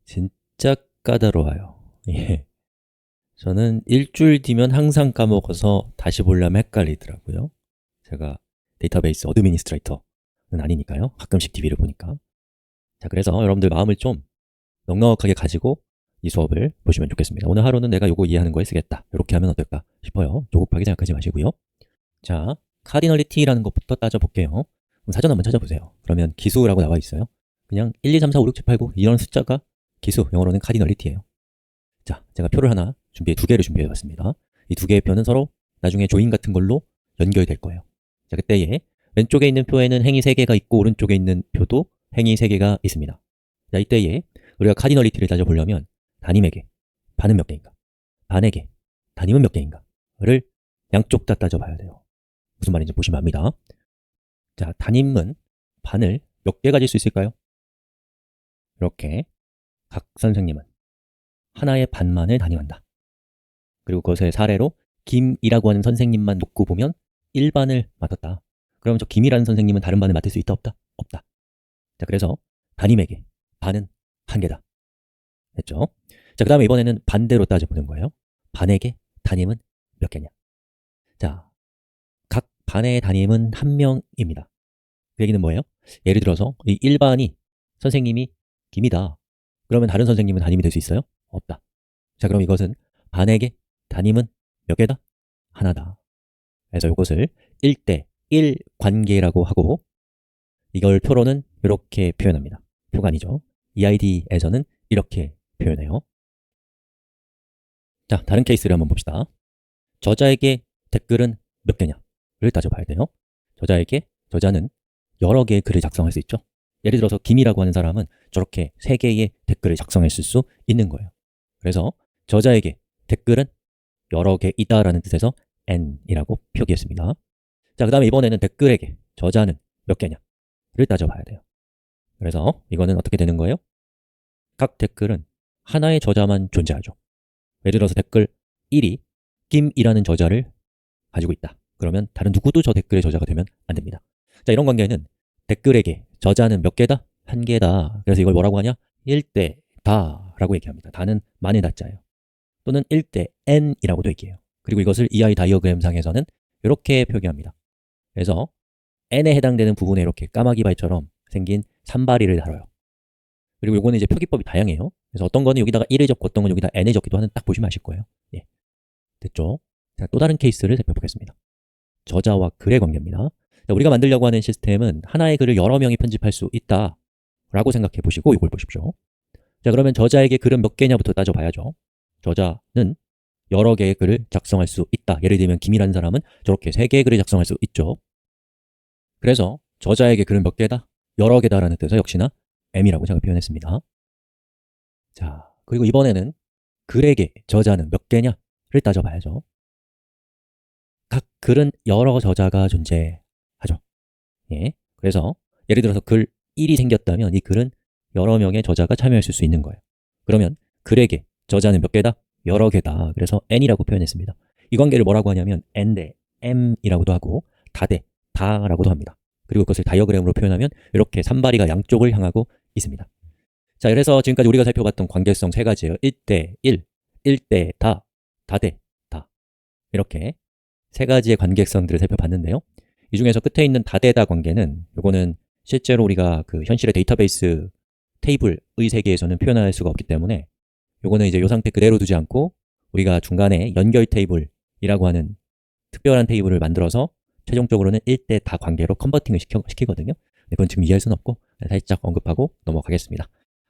진짜 까다로워요. 예. 저는 일주일 뒤면 항상 까먹어서 다시 보려면 헷갈리더라고요. 제가 데이터베이스 어드미니스트레이터는 아니니까요. 가끔씩 DB를 보니까. 자, 그래서 여러분들 마음을 좀 넉넉하게 가지고 이 수업을 보시면 좋겠습니다. 오늘 하루는 내가 요거 이해하는 거에 쓰겠다. 이렇게 하면 어떨까 싶어요. 조급하게 생각하지 마시고요. 자, 카디널리티라는 것부터 따져볼게요. 그럼 사전 한번 찾아보세요. 그러면 기수라고 나와 있어요. 그냥 1, 2, 3, 4, 5, 6, 7, 8, 9 이런 숫자가 기수, 영어로는 카디널리티예요. 자, 제가 표를 하나 두 개를 준비해 봤습니다. 이 두 개의 표는 서로 나중에 조인 같은 걸로 연결될 거예요. 자, 그때에 왼쪽에 있는 표에는 행이 3개가 있고 오른쪽에 있는 표도 행이 3개가 있습니다. 자, 이때에 우리가 카디널리티를 따져보려면 단임에게 반은 몇 개인가, 반에게 단임은 몇 개인가를 양쪽 다 따져봐야 돼요. 무슨 말인지 보시면 압니다. 자, 단임은 반을 몇 개 가질 수 있을까요? 이렇게 각 선생님은 하나의 반만을 단임한다. 그리고 그것의 사례로 김이라고 하는 선생님만 놓고 보면 1반을 맡았다. 그럼 저 김이라는 선생님은 다른 반을 맡을 수 있다, 없다? 없다. 자, 그래서 단임에게 반은 1개다. 됐죠? 자, 그 다음에 이번에는 반대로 따져보는 거예요. 반에게 단임은 몇 개냐? 자, 각 반의 단임은 1명입니다. 그 얘기는 뭐예요? 예를 들어서 이 1반이 선생님이 김이다. 그러면 다른 선생님은 단임이 될 수 있어요? 없다. 자, 그럼 이것은 반에게 단임은 몇 개다? 하나다. 그래서 이것을 1대 1 관계라고 하고 이걸 표로는 이렇게 표현합니다. 표가 아니죠. EID에서는 이렇게 표현해요. 자, 다른 케이스를 한번 봅시다. 저자에게 댓글은 몇 개냐를 따져봐야 돼요. 저자는 여러 개의 글을 작성할 수 있죠. 예를 들어서 김이라고 하는 사람은 저렇게 3개의 댓글을 작성했을 수 있는 거예요. 그래서 저자에게 댓글은 여러 개 있다라는 뜻에서 n이라고 표기했습니다. 자, 그 다음에 이번에는 댓글에게 저자는 몇 개냐를 따져봐야 돼요. 그래서 이거는 어떻게 되는 거예요? 각 댓글은 하나의 저자만 존재하죠. 예를 들어서 댓글 1이 김이라는 저자를 가지고 있다. 그러면 다른 누구도 저 댓글의 저자가 되면 안 됩니다. 자, 이런 관계는 댓글에게 저자는 몇 개다? 1개다. 그래서 이걸 뭐라고 하냐? 1대 다라고 얘기합니다. 다는 만의 다자예요. 또는 1대 n이라고도 얘기해요. 그리고 이것을 EI 다이어그램 상에서는 이렇게 표기합니다. 그래서 n에 해당되는 부분에 이렇게 까마귀발처럼 생긴 산발이를 다뤄요. 그리고 이거는 이제 표기법이 다양해요. 그래서 어떤 거는 여기다가 1을 적고 어떤 건 여기다 n을 적기도 하는 딱 보시면 아실 거예요. 예. 됐죠? 자, 또 다른 케이스를 살펴보겠습니다. 저자와 글의 관계입니다. 자, 우리가 만들려고 하는 시스템은 하나의 글을 여러 명이 편집할 수 있다 라고 생각해 보시고 이걸 보십시오. 자, 그러면 저자에게 글은 몇 개냐부터 따져봐야죠. 저자는 여러 개의 글을 작성할 수 있다. 예를 들면 김이라는 사람은 저렇게 3개의 글을 작성할 수 있죠. 그래서 저자에게 글은 몇 개다? 여러 개다라는 뜻에서 역시나 m이라고 제가 표현했습니다. 자, 그리고 이번에는 글에게 저자는 몇 개냐를 따져봐야죠. 각 글은 여러 저자가 존재하죠. 예, 그래서 예를 들어서 글 1이 생겼다면 이 글은 여러 명의 저자가 참여했을 수 있는 거예요. 그러면 글에게 저자는 몇 개다? 여러 개다. 그래서 n이라고 표현했습니다. 이 관계를 뭐라고 하냐면 n 대 m이라고도 하고 다 대 다라고도 합니다. 그리고 그것을 다이어그램으로 표현하면 이렇게 산발이가 양쪽을 향하고 있습니다. 자, 그래서 지금까지 우리가 살펴봤던 관계성 3가지예요. 1대 1, 1대 다, 다 대 다. 이렇게 3가지의 관계성들을 살펴봤는데요. 이 중에서 끝에 있는 다대다 관계는 이거는 실제로 우리가 그 현실의 데이터베이스 테이블의 세계에서는 표현할 수가 없기 때문에 이거는 이제 이 상태 그대로 두지 않고 우리가 중간에 연결 테이블이라고 하는 특별한 테이블을 만들어서 최종적으로는 1대 다 관계로 컨버팅을 시키거든요. 그건 지금 이해할 수는 없고 살짝 언급하고 넘어가겠습니다.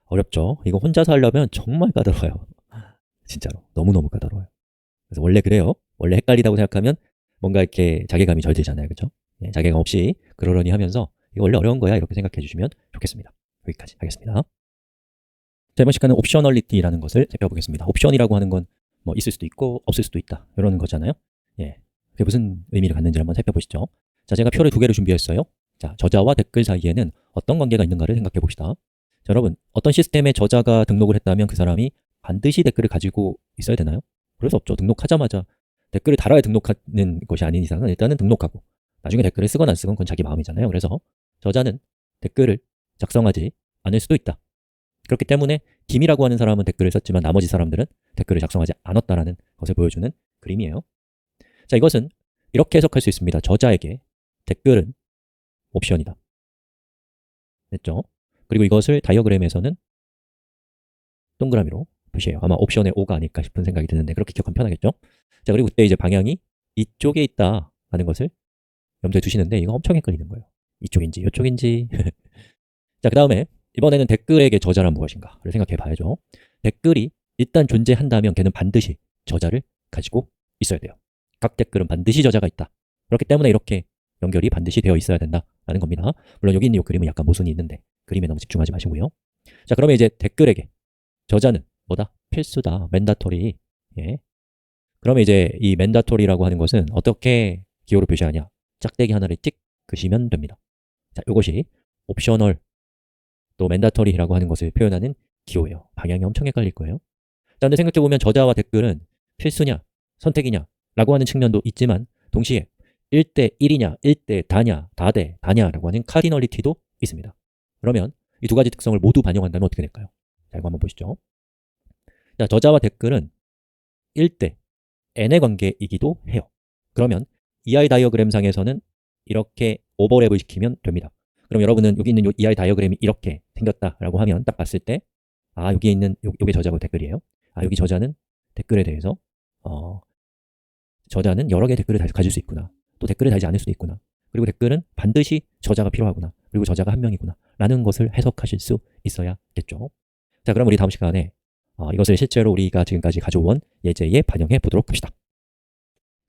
어렵죠? 이거 혼자서 하려면 정말 까다로워요. 진짜로 너무너무 까다로워요. 그래서 원래 그래요. 원래 헷갈리다고 생각하면 뭔가 이렇게 자괴감이 덜 들잖아요. 그렇죠? 예, 자괴감 없이 그러려니 하면서 이거 원래 어려운 거야 이렇게 생각해 주시면 좋겠습니다. 여기까지 하겠습니다. 자, 이번 시간은 옵셔널리티라는 것을 살펴보겠습니다. 옵션이라고 하는 건 뭐 있을 수도 있고 없을 수도 있다 이런 거잖아요. 예, 그게 무슨 의미를 갖는지 한번 살펴보시죠. 자, 제가 표를 2개를 준비했어요. 자, 저자와 댓글 사이에는 어떤 관계가 있는가를 생각해 봅시다. 자, 여러분, 어떤 시스템에 저자가 등록을 했다면 그 사람이 반드시 댓글을 가지고 있어야 되나요? 그럴 수 없죠. 등록하자마자 댓글을 달아야 등록하는 것이 아닌 이상은 일단은 등록하고 나중에 댓글을 쓰건 안 쓰건 그건 자기 마음이잖아요. 그래서 저자는 댓글을 작성하지 않을 수도 있다. 그렇기 때문에 김이라고 하는 사람은 댓글을 썼지만 나머지 사람들은 댓글을 작성하지 않았다라는 것을 보여주는 그림이에요. 자, 이것은 이렇게 해석할 수 있습니다. 저자에게 댓글은 옵션이다. 됐죠? 그리고 이것을 다이어그램에서는 동그라미로 표시해요. 아마 옵션의 O가 아닐까 싶은 생각이 드는데 그렇게 기억하면 편하겠죠? 자, 그리고 그때 이제 방향이 이쪽에 있다라는 것을 염두에 두시는데 이거 엄청 헷갈리는 거예요. 이쪽인지 이쪽인지. 자, 그 다음에 이번에는 댓글에게 저자란 무엇인가를 생각해 봐야죠. 댓글이 일단 존재한다면 걔는 반드시 저자를 가지고 있어야 돼요. 각 댓글은 반드시 저자가 있다. 그렇기 때문에 이렇게 연결이 반드시 되어 있어야 된다라는 겁니다. 물론 여기 있는 이 그림은 약간 모순이 있는데 그림에 너무 집중하지 마시고요. 자, 그러면 이제 댓글에게 저자는 뭐다? 필수다. 맨다토리. 예. 그러면 이제 이 맨다토리라고 하는 것은 어떻게 기호로 표시하냐? 짝대기 하나를 찍 그시면 됩니다. 자, 이것이 옵셔널 또 맨다토리라고 하는 것을 표현하는 기호예요. 방향이 엄청 헷갈릴 거예요. 자, 근데 생각해보면 저자와 댓글은 필수냐, 선택이냐 라고 하는 측면도 있지만 동시에 1대 1이냐, 1대 다냐, 다대 다냐라고 하는 카디널리티도 있습니다. 그러면 이 두 가지 특성을 모두 반영한다면 어떻게 될까요? 자, 이거 한번 보시죠. 자, 저자와 댓글은 1대 n의 관계이기도 해요. 그러면 EI 다이어그램 상에서는 이렇게 오버랩을 시키면 됩니다. 그럼 여러분은 여기 있는 EI 다이어그램이 이렇게 생겼다라고 하면 딱 봤을 때 아, 여기에 있는 요게 저자고 댓글이에요. 아, 여기 저자는 댓글에 대해서 저자는 여러 개의 댓글을 가질 수 있구나. 또 댓글을 달지 않을 수도 있구나. 그리고 댓글은 반드시 저자가 필요하구나. 그리고 저자가 한 명이구나. 라는 것을 해석하실 수 있어야겠죠. 자, 그럼 우리 다음 시간에 이것을 실제로 우리가 지금까지 가져온 예제에 반영해 보도록 합시다.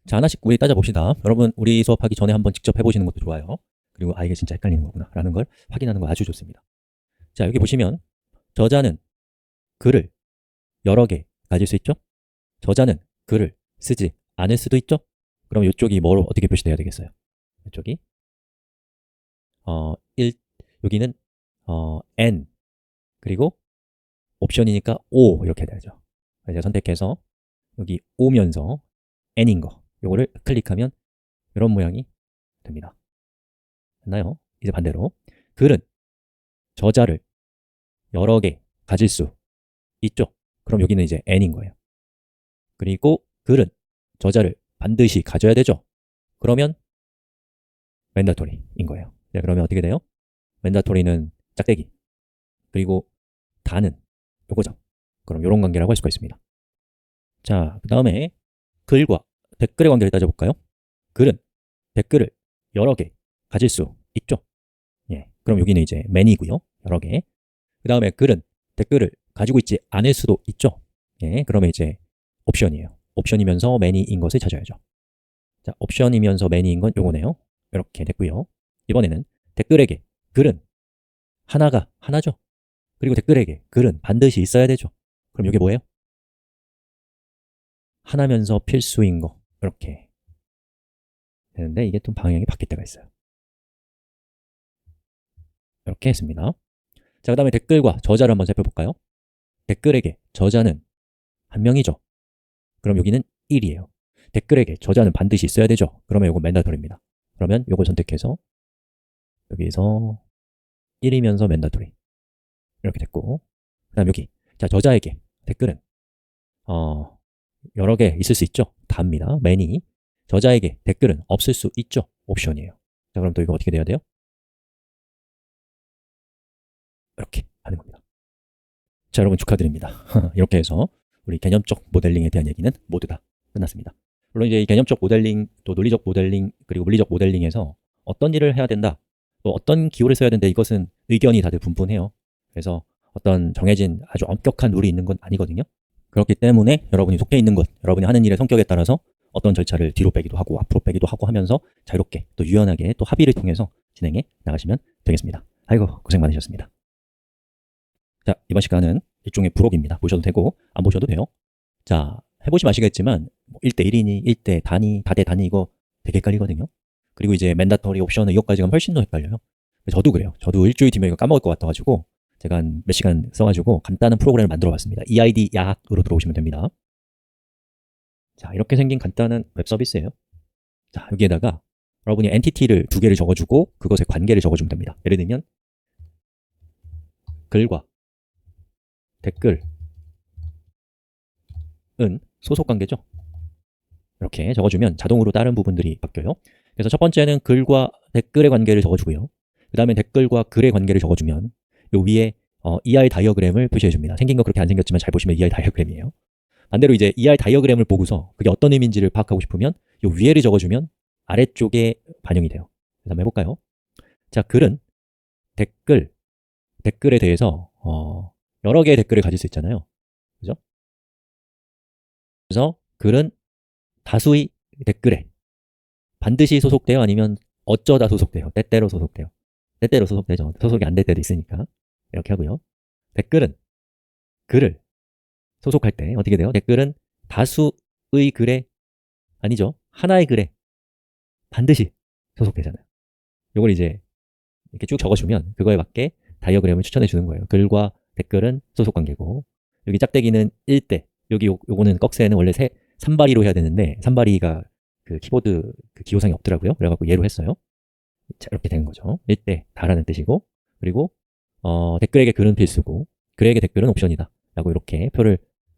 자, 하나씩 우리 따져봅시다. 여러분, 우리 수업하기 전에 한번 직접 해보시는 것도 좋아요. 그리고 이게 진짜 헷갈리는 거구나 라는 걸 확인하는 거 아주 좋습니다. 자, 여기 보시면 저자는 글을 여러 개 가질 수 있죠? 저자는 글을 쓰지 않을 수도 있죠? 그럼 이쪽이 뭐로 어떻게 표시돼야 되겠어요? 이쪽이 1, 여기는 n 그리고 옵션이니까 O 이렇게 돼야죠. 이제 선택해서 여기 오면서 n인 거 요거를 클릭하면 이런 모양이 됩니다. 됐나요? 이제 반대로 글은 저자를 여러 개 가질 수 있죠. 그럼 여기는 이제 n인 거예요. 그리고 글은 저자를 반드시 가져야 되죠. 그러면 맨다토리인 거예요. 자, 그러면 어떻게 돼요? 맨다토리는 짝대기 그리고 다는 요거죠. 그럼 이런 관계라고 할 수가 있습니다. 자, 그 다음에 글과 댓글의 관계를 따져볼까요? 글은 댓글을 여러 개 가질 수 있죠. 예, 그럼 여기는 이제 man이고요. 여러 개. 그 다음에 글은 댓글을 가지고 있지 않을 수도 있죠. 예, 그러면 이제 옵션이에요. 옵션이면서 man이인 것을 찾아야죠. 자, 옵션이면서 man이인 건 요거네요. 이렇게 됐고요. 이번에는 댓글에게 글은 하나죠. 그리고 댓글에게 글은 반드시 있어야 되죠. 그럼 이게 뭐예요? 하나면서 필수인 거 이렇게 되는데 이게 좀 방향이 바뀔 때가 있어요. 이렇게 했습니다. 자, 그 다음에 댓글과 저자를 한번 살펴볼까요? 댓글에게 저자는 한 명이죠. 그럼 여기는 1이에요. 댓글에게 저자는 반드시 있어야 되죠. 그러면 이거 맨다토리입니다. 그러면 이걸 선택해서 여기서 1이면서 맨다토리 이렇게 됐고, 그 다음 여기 자, 저자에게 댓글은 여러 개 있을 수 있죠. 다입니다. many. 저자에게 댓글은 없을 수 있죠. 옵션이에요. 자, 그럼 또 이거 어떻게 돼야 돼요? 이렇게 하는 겁니다. 자, 여러분 축하드립니다. 이렇게 해서 우리 개념적 모델링에 대한 얘기는 모두 다 끝났습니다. 물론 이제 이 개념적 모델링, 또 논리적 모델링, 그리고 물리적 모델링에서 어떤 일을 해야 된다, 또 어떤 기호를 써야 된다, 이것은 의견이 다들 분분해요. 그래서 어떤 정해진 아주 엄격한 룰이 있는 건 아니거든요. 그렇기 때문에 여러분이 속해 있는 것, 여러분이 하는 일의 성격에 따라서 어떤 절차를 뒤로 빼기도 하고 앞으로 빼기도 하고 하면서 자유롭게 또 유연하게 또 합의를 통해서 진행해 나가시면 되겠습니다. 아이고, 고생 많으셨습니다. 자, 이번 시간은 일종의 부록입니다. 보셔도 되고 안 보셔도 돼요. 자, 해보시면 아시겠지만 1대 1이니 1대 단위, 다대 단위 이거 되게 헷갈리거든요. 그리고 이제 맨다터리 옵션은 이것까지 가면 훨씬 더 헷갈려요. 저도 그래요. 저도 일주일 뒤면 이거 까먹을 것 같아가지고 제가 한 몇 시간 써가지고 간단한 프로그램을 만들어 봤습니다. EID 야학으로 들어오시면 됩니다. 자, 이렇게 생긴 간단한 웹 서비스예요. 자, 여기에다가 여러분이 엔티티를 2개를 적어주고 그것의 관계를 적어주면 됩니다. 예를 들면 글과 댓글은 소속 관계죠. 이렇게 적어주면 자동으로 다른 부분들이 바뀌어요. 그래서 첫 번째는 글과 댓글의 관계를 적어주고요. 그 다음에 댓글과 글의 관계를 적어주면 요 위에 ER 다이어그램을 표시해줍니다. 생긴 거 그렇게 안 생겼지만 잘 보시면 ER 다이어그램이에요. 반대로 이제 ER 다이어그램을 보고서 그게 어떤 의미인지를 파악하고 싶으면 요 위에를 적어주면 아래쪽에 반영이 돼요. 그래서 한번 해볼까요? 자, 글은 댓글에 대해서 여러 개의 댓글을 가질 수 있잖아요. 그죠? 그래서 글은 다수의 댓글에 반드시 소속돼요? 아니면 어쩌다 소속돼요? 때때로 소속돼요? 때때로 소속되죠. 소속이 안 될 때도 있으니까. 이렇게 하고요. 댓글은 글을 소속할 때 어떻게 돼요? 댓글은 다수의 글에, 아니죠, 하나의 글에 반드시 소속되잖아요. 이걸 이제 이렇게 쭉 적어주면 그거에 맞게 다이어그램을 추천해 주는 거예요. 글과 댓글은 소속 관계고, 여기 짝대기는 1대, 여기 요거는 꺽쇠는 원래 3바리로 해야 되는데 3바리가 그 키보드 그 기호상이 없더라고요. 그래갖고 얘로 했어요. 자, 이렇게 되는 거죠. 1대 다라는 뜻이고, 그리고 댓글에게 글은 필수고 글에게 댓글은 옵션이다 라고 이렇게 표를,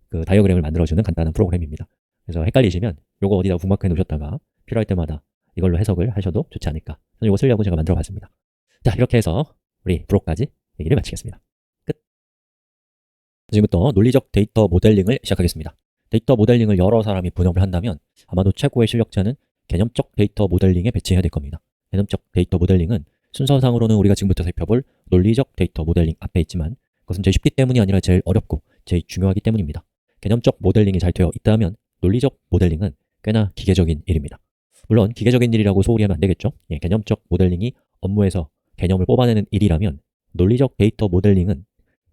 그 다이어그램을 만들어주는 간단한 프로그램입니다. 그래서 헷갈리시면 요거 어디다 북마크해 놓으셨다가 필요할 때마다 이걸로 해석을 하셔도 좋지 않을까. 저는 이거 쓰려고 제가 만들어 봤습니다. 자, 이렇게 해서 우리 브록까지 얘기를 마치겠습니다. 끝. 지금부터 논리적 데이터 모델링을 시작하겠습니다. 데이터 모델링을 여러 사람이 분업을 한다면 아마도 최고의 실력자는 개념적 데이터 모델링에 배치해야 될 겁니다. 개념적 데이터 모델링은 순서상으로는 우리가 지금부터 살펴볼 논리적 데이터 모델링 앞에 있지만 그것은 제일 쉽기 때문이 아니라 제일 어렵고 제일 중요하기 때문입니다. 개념적 모델링이 잘 되어 있다면 논리적 모델링은 꽤나 기계적인 일입니다. 물론 기계적인 일이라고 소홀히 하면 안 되겠죠. 예, 개념적 모델링이 업무에서 개념을 뽑아내는 일이라면 논리적 데이터 모델링은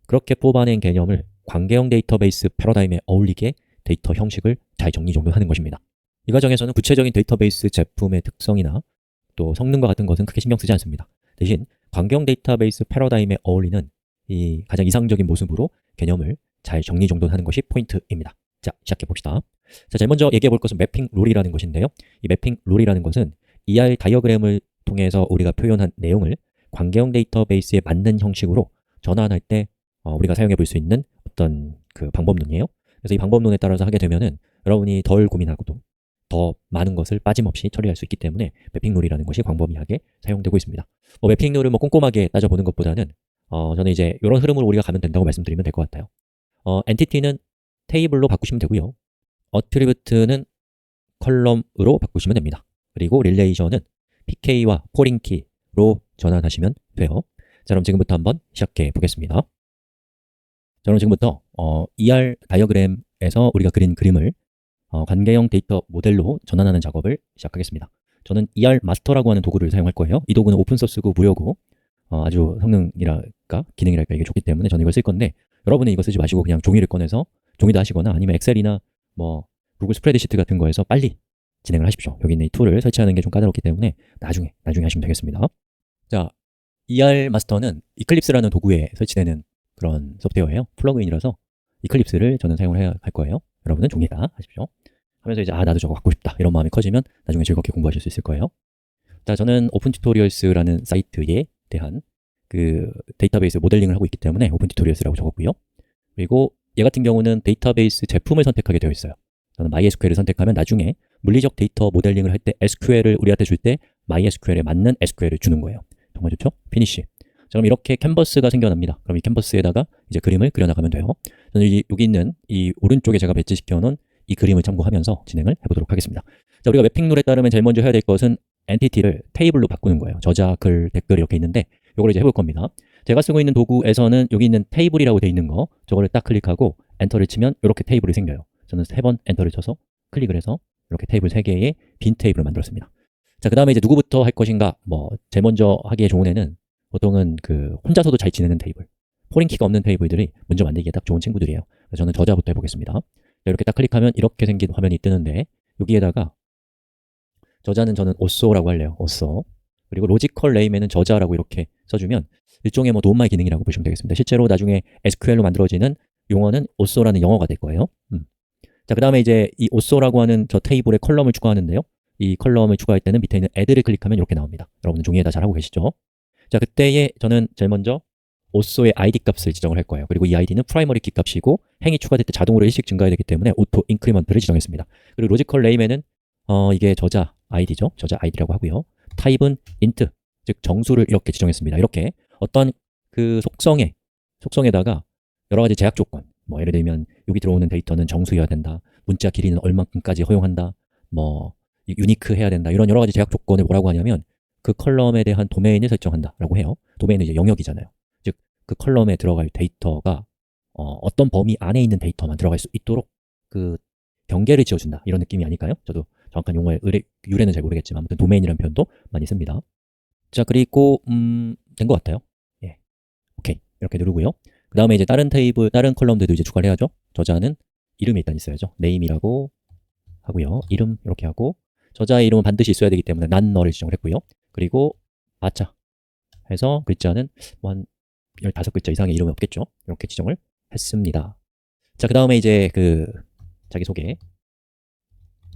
그렇게 뽑아낸 개념을 관계형 데이터베이스 패러다임에 어울리게 데이터 형식을 잘 정리정돈하는 것입니다. 이 과정에서는 구체적인 데이터베이스 제품의 특성이나 또 성능과 같은 것은 크게 신경 쓰지 않습니다. 대신 관계형 데이터베이스 패러다임에 어울리는 이 가장 이상적인 모습으로 개념을 잘 정리정돈하는 것이 포인트입니다. 자, 시작해 봅시다. 자, 제일 먼저 얘기해 볼 것은 매핑 룰이라는 것인데요. 이 매핑 룰이라는 것은 ER 다이어그램을 통해서 우리가 표현한 내용을 관계형 데이터베이스에 맞는 형식으로 전환할 때 우리가 사용해 볼 수 있는 어떤 그 방법론이에요. 그래서 이 방법론에 따라서 하게 되면은 여러분이 덜 고민하고도 더 많은 것을 빠짐없이 처리할 수 있기 때문에 매핑 룰이라는 것이 광범위하게 사용되고 있습니다. 매핑 룰을 꼼꼼하게 따져보는 것보다는 저는 이제 이런 흐름으로 우리가 가면 된다고 말씀드리면 될 것 같아요. 엔티티는 테이블로 바꾸시면 되고요. 어트리뷰트는 컬럼으로 바꾸시면 됩니다. 그리고 릴레이션은 PK와 포링키로 전환하시면 돼요. 자, 그럼 지금부터 한번 시작해 보겠습니다. 저는 지금부터 ER 다이어그램에서 우리가 그린 그림을 관계형 데이터 모델로 전환하는 작업을 시작하겠습니다. 저는 ER 마스터라고 하는 도구를 사용할 거예요. 이 도구는 오픈소스고 무료고 아주 성능이랄까 기능이랄까 이게 좋기 때문에 저는 이걸 쓸 건데, 여러분은 이거 쓰지 마시고 그냥 종이를 꺼내서 종이도 하시거나 아니면 엑셀이나 뭐 구글 스프레드시트 같은 거에서 빨리 진행을 하십시오. 여기 있는 이 툴을 설치하는 게 좀 까다롭기 때문에 나중에 하시면 되겠습니다. 자, ER 마스터는 이클립스라는 도구에 설치되는 그런 소프트웨어예요. 플러그인이라서 이클립스를 저는 사용을 해야 할 거예요. 여러분은 종이다 하십시오. 하면서 이제 나도 저거 갖고 싶다 이런 마음이 커지면 나중에 즐겁게 공부하실 수 있을 거예요. 자, 저는 오픈 튜토리얼스라는 사이트에 대한 그 데이터베이스 모델링을 하고 있기 때문에 오픈 튜토리얼스라고 적었고요. 그리고 얘 같은 경우는 데이터베이스 제품을 선택하게 되어 있어요. 저는 MySQL을 선택하면 나중에 물리적 데이터 모델링을 할 때 SQL을 우리한테 줄 때 MySQL에 맞는 SQL을 주는 거예요. 정말 좋죠? 피니쉬. 자, 그럼 이렇게 캔버스가 생겨납니다. 그럼 이 캔버스에다가 이제 그림을 그려나가면 돼요. 저는 여기 있는 이 오른쪽에 제가 배치시켜 놓은 이 그림을 참고하면서 진행을 해보도록 하겠습니다. 자, 우리가 매핑 룰에 따르면 제일 먼저 해야 될 것은 엔티티를 테이블로 바꾸는 거예요. 저자, 글, 댓글 이렇게 있는데 이걸 이제 해볼 겁니다. 제가 쓰고 있는 도구에서는 여기 있는 테이블이라고 되어 있는 거, 저거를 딱 클릭하고 엔터를 치면 이렇게 테이블이 생겨요. 저는 3번 엔터를 쳐서 클릭을 해서 이렇게 테이블 3개의 빈 테이블을 만들었습니다. 자, 그 다음에 이제 누구부터 할 것인가, 제일 먼저 하기에 좋은 애는 보통은 그 혼자서도 잘 지내는 테이블, 포링키가 없는 테이블들이 먼저 만들기에 딱 좋은 친구들이에요. 그래서 저는 저자부터 해보겠습니다. 자, 이렇게 딱 클릭하면 이렇게 생긴 화면이 뜨는데 여기에다가 저자는 저는 오쏘라고 할래요. 오쏘. 그리고 로지컬 네임에는 저자라고 이렇게 써주면 일종의 도움말 기능이라고 보시면 되겠습니다. 실제로 나중에 SQL로 만들어지는 용어는 오쏘라는 영어가 될 거예요. 자, 그 다음에 이제 이 오쏘라고 하는 저 테이블에 컬럼을 추가하는데요. 이 컬럼을 추가할 때는 밑에 있는 add를 클릭하면 이렇게 나옵니다. 여러분은 종이에다 잘 하고 계시죠? 자, 그때에 저는 제일 먼저 오소의 id 값을 지정을 할 거예요. 그리고 이 id는 프라이머리 키 값이고 행이 추가될 때 자동으로 일씩 증가해야 되기 때문에 오토 인크리먼트를 지정했습니다. 그리고 로지컬 네임에는 이게 저자 id죠. 저자 id라고 하고요. 타입은 int, 즉 정수를 이렇게 지정했습니다. 이렇게 어떤 그 속성에다가 여러 가지 제약 조건, 뭐 예를 들면 여기 들어오는 데이터는 정수여야 된다, 문자 길이는 얼만큼까지 허용한다, 뭐 유니크 해야 된다, 이런 여러 가지 제약 조건을 뭐라고 하냐면 그 컬럼에 대한 도메인을 설정한다라고 해요. 도메인은 이제 영역이잖아요. 즉 그 컬럼에 들어갈 데이터가 어떤 범위 안에 있는 데이터만 들어갈 수 있도록 그 경계를 지어준다, 이런 느낌이 아닐까요? 저도 정확한 용어의 유래는 잘 모르겠지만 아무튼 도메인이라는 표현도 많이 씁니다. 자, 그리고 된 것 같아요. 예, 오케이, 이렇게 누르고요. 그 다음에 이제 다른 테이블, 다른 컬럼들도 이제 추가를 해야죠. 저자는 이름이 일단 있어야죠. name이라고 하고요. 이름 이렇게 하고, 저자의 이름은 반드시 있어야 되기 때문에 난 너를 지정을 했고요. 그리고 바자 해서 글자는 뭐 한 15글자 이상의 이름은 없겠죠. 이렇게 지정을 했습니다. 자, 그 다음에 이제 그 자기소개,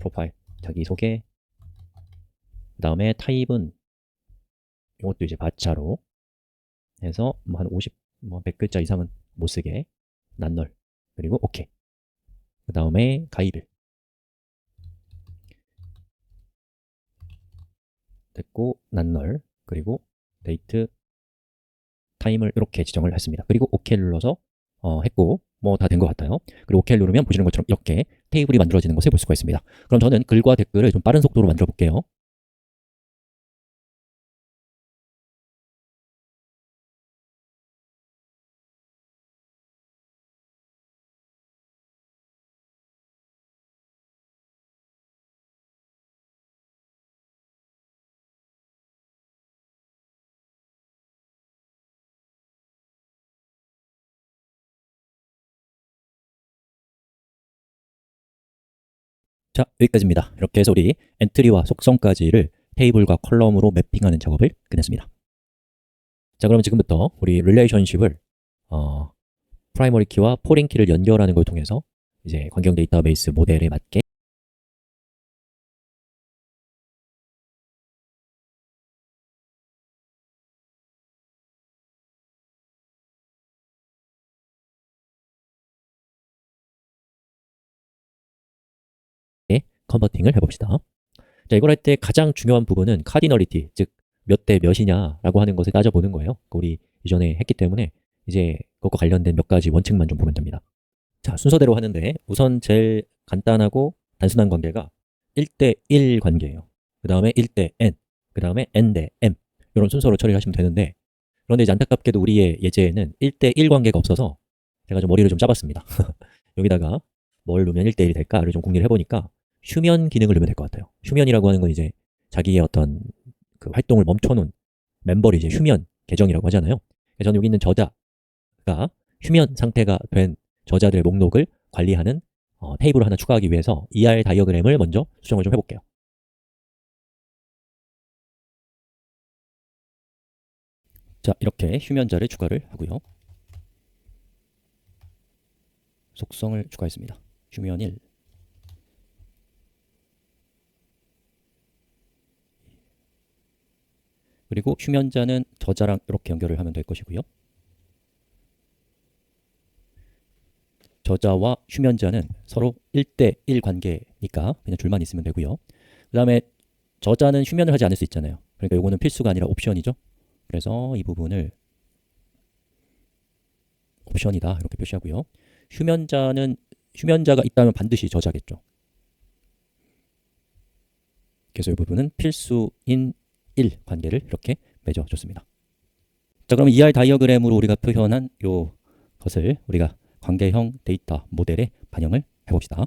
프로파일, 자기소개, 그 다음에 타입은 이것도 이제 바자로 해서 뭐 한 50, 뭐 100글자 이상은 못 쓰게, 난널, 그리고 오케이. 그 다음에 가입일 됐고, 난널, 그리고 데이트, 타임을 이렇게 지정을 했습니다. 그리고 오케이를 눌러서 했고, 뭐 다 된 것 같아요. 그리고 오케이를 누르면 보시는 것처럼 이렇게 테이블이 만들어지는 것을 볼 수가 있습니다. 그럼 저는 글과 댓글을 좀 빠른 속도로 만들어 볼게요. 자, 여기까지입니다. 이렇게 해서 우리 엔트리와 속성까지를 테이블과 컬럼으로 매핑하는 작업을 끝냈습니다. 자, 그러면 지금부터 우리 릴레이션십을 프라이머리 키와 포린 키를 연결하는 걸 통해서 이제 관계형 데이터베이스 모델에 맞게 컨버팅을 해봅시다. 자, 이걸 할 때 가장 중요한 부분은 카디널리티, 즉 몇 대 몇이냐라고 하는 것을 따져보는 거예요. 우리 이전에 했기 때문에 이제 그것과 관련된 몇 가지 원칙만 좀 보면 됩니다. 자, 순서대로 하는데 우선 제일 간단하고 단순한 관계가 1대 1 관계예요. 그 다음에 1대 n, 그 다음에 n 대 m, 이런 순서로 처리를 하시면 되는데, 그런데 이제 안타깝게도 우리의 예제에는 1대 1 관계가 없어서 제가 좀 머리를 좀 짜봤습니다. 여기다가 뭘 넣으면 1대 1이 될까를 좀 공리를 해보니까 휴면 기능을 넣으면 될 것 같아요. 휴면이라고 하는 건 이제 자기의 어떤 그 활동을 멈춰놓은 멤버를 이제 휴면 계정이라고 하잖아요. 그래서 저는 여기 있는 저자가 휴면 상태가 된 저자들의 목록을 관리하는 테이블을 하나 추가하기 위해서 ER 다이어그램을 먼저 수정을 좀 해볼게요. 자, 이렇게 휴면자를 추가를 하고요. 속성을 추가했습니다. 휴면 1. 그리고 휴면자는 저자랑 이렇게 연결을 하면 될 것이고요. 저자와 휴면자는 서로 1대 1 관계니까 그냥 줄만 있으면 되고요. 그 다음에 저자는 휴면을 하지 않을 수 있잖아요. 그러니까 이거는 필수가 아니라 옵션이죠. 그래서 이 부분을 옵션이다 이렇게 표시하고요. 휴면자가 있다면 반드시 저자겠죠. 그래서 이 부분은 필수인 1 관계를 이렇게 맺어줬습니다. 자, 그럼 ER 다이어그램으로 우리가 표현한 요 것을 우리가 관계형 데이터 모델에 반영을 해봅시다.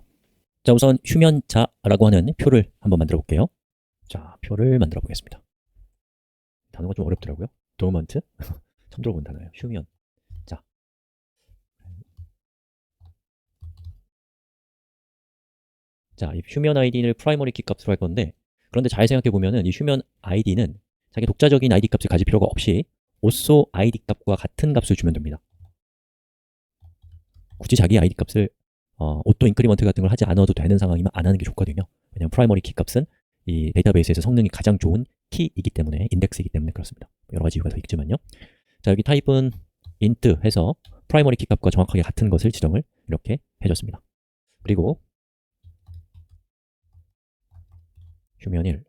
자, 우선 휴면자라고 하는 표를 한번 만들어 볼게요. 자, 표를 만들어 보겠습니다. 단어가 좀 어렵더라고요. 도어먼트 처음 들어본 단어예요. 휴면. 자, 이 휴면 id를 프라이머리 키 값으로 할 건데, 그런데 잘 생각해 보면은 이 휴면 id는 자기 독자적인 id 값을 가질 필요가 없이 also id 값과 같은 값을 주면 됩니다. 굳이 자기 id 값을 오토 인크리먼트 같은 걸 하지 않아도 되는 상황이면 안 하는 게 좋거든요. 왜냐하면 프라이머리 키 값은 이 데이터베이스에서 성능이 가장 좋은 키이기 때문에, 인덱스이기 때문에 그렇습니다. 여러 가지 이유가 더 있지만요. 자, 여기 타입은 int 해서 프라이머리 키 값과 정확하게 같은 것을 지정을 이렇게 해줬습니다. 그리고 휴면1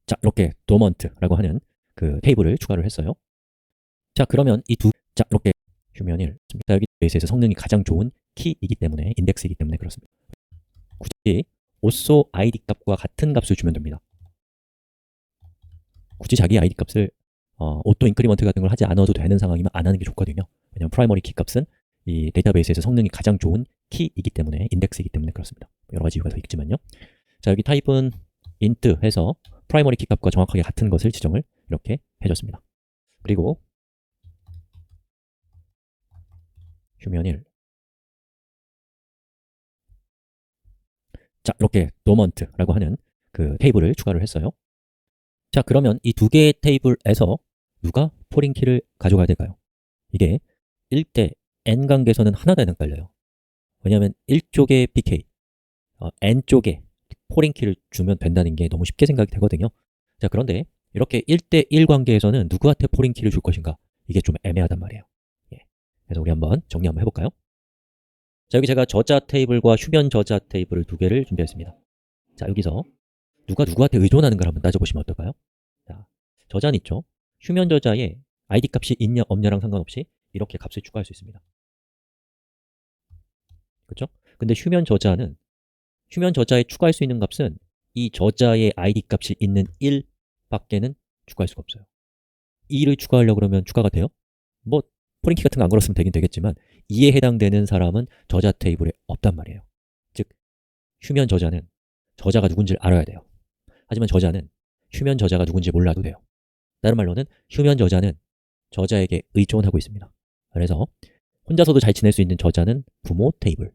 자, 이렇게 도먼트라고 하는 그 테이블을 추가를 했어요. 자, 그러면 자, 이렇게 휴면1 여기 베이스에서 성능이 가장 좋은 키이기 때문에 인덱스이기 때문에 그렇습니다. 굳이 also id 값과 같은 값을 주면 됩니다. 굳이 자기 id 값을 오토 인크리먼트 같은 걸 하지 않아도 되는 상황이면 안 하는 게 좋거든요. 왜냐하면 프라이머리 키 값은 이 데이터베이스에서 성능이 가장 좋은 키이기 때문에 인덱스이기 때문에 그렇습니다. 여러 가지 이유가 더 있지만요. 자, 여기 타입은 int 해서 프라이머리 키 값과 정확하게 같은 것을 지정을 이렇게 해줬습니다. 그리고 휴면1 자, 이렇게 도먼트라고 하는 그 테이블을 추가를 했어요. 자, 그러면 이 두 개의 테이블에서 누가 포린 키를 가져가야 될까요? 이게 1대 n 관계에서는 하나가 헷갈려요. 왜냐하면 1쪽에 pk, n쪽에 포린 키를 주면 된다는 게 너무 쉽게 생각이 되거든요. 자, 그런데 이렇게 1대 1 관계에서는 누구한테 포린 키를 줄 것인가? 이게 좀 애매하단 말이에요. 예. 그래서 우리 한번 정리 한번 해볼까요? 자, 여기 제가 저자 테이블과 휴면 저자 테이블을 두 개를 준비했습니다. 자, 여기서 누가 누구한테 의존하는 걸 한번 따져보시면 어떨까요? 자, 저자는 있죠. 휴면 저자에 id 값이 있냐 없냐랑 상관없이 이렇게 값을 추가할 수 있습니다. 그렇죠? 근데 휴면 저자에 추가할 수 있는 값은 이 저자의 id 값이 있는 1 밖에는 추가할 수가 없어요. 2를 추가하려고 그러면 추가가 돼요? 뭐 포린키 같은 거 안 걸었으면 되긴 되겠지만 2에 해당되는 사람은 저자 테이블에 없단 말이에요. 즉 휴면 저자는 저자가 누군지를 알아야 돼요. 하지만 저자는 휴면 저자가 누군지 몰라도 돼요. 다른 말로는 휴면 저자는 저자에게 의존하고 있습니다. 그래서 혼자서도 잘 지낼 수 있는 저자는 부모 테이블,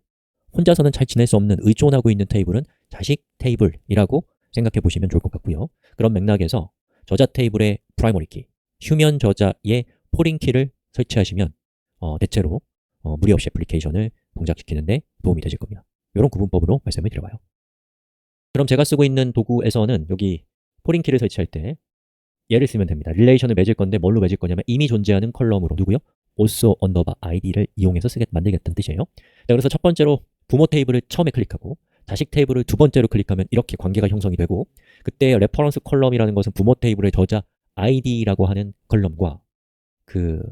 혼자서는 잘 지낼 수 없는 의존하고 있는 테이블은 자식 테이블이라고 생각해 보시면 좋을 것 같고요. 그런 맥락에서 저자 테이블의 프라이머리 키, 휴면 저자의 포린 키를 설치하시면 대체로 무리 없이 애플리케이션을 동작시키는데 도움이 되실 겁니다. 이런 구분법으로 말씀을 드려봐요. 그럼 제가 쓰고 있는 도구에서는 여기 포린 키를 설치할 때 얘를 쓰면 됩니다. 릴레이션을 맺을 건데 뭘로 맺을 거냐면 이미 존재하는 컬럼으로 누구요? also 언더바 id를 이용해서 만들겠다는 뜻이에요. 자, 그래서 첫 번째로 부모 테이블을 처음에 클릭하고 자식 테이블을 두 번째로 클릭하면 이렇게 관계가 형성이 되고 그때 레퍼런스 컬럼이라는 것은 부모 테이블의 저자 id라고 하는 컬럼과 그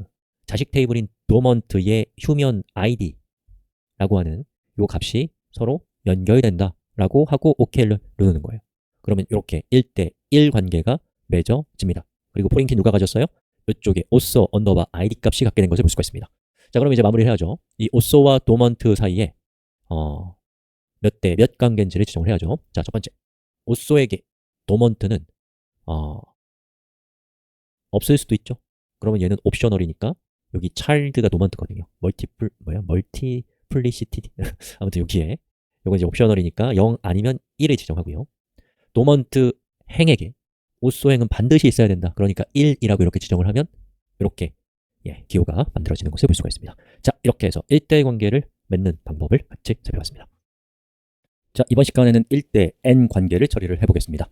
자식 테이블인 도먼트의 휴면 id라고 하는 이 값이 서로 연결된다라고 하고 OK를 누르는 거예요. 그러면 이렇게 1대 1 관계가 맺어집니다. 그리고 포린키 누가 가졌어요? 이쪽에 also 언더바 id 값이 갖게 된 것을 볼 수가 있습니다. 자, 그럼 이제 마무리를 해야죠. 이 also와 도먼트 사이에 몇 대 몇 관계인지를 지정을 해야죠. 자, 첫 번째 also에게 도먼트는 없을 수도 있죠. 그러면 얘는 옵셔널이니까 여기 child가 도먼트거든요. 멀티플리시티 아무튼 여기에 이건 이제 옵셔널이니까 0 아니면 1을 지정하고요. 도먼트 행에게 also 행은 반드시 있어야 된다. 그러니까 1이라고 이렇게 지정을 하면 이렇게 기호가 만들어지는 것을 볼 수가 있습니다. 자, 이렇게 해서 1대1 관계를 맺는 방법을 같이 살펴봤습니다. 자, 이번 시간에는 1대 n 관계를 처리를 해보겠습니다.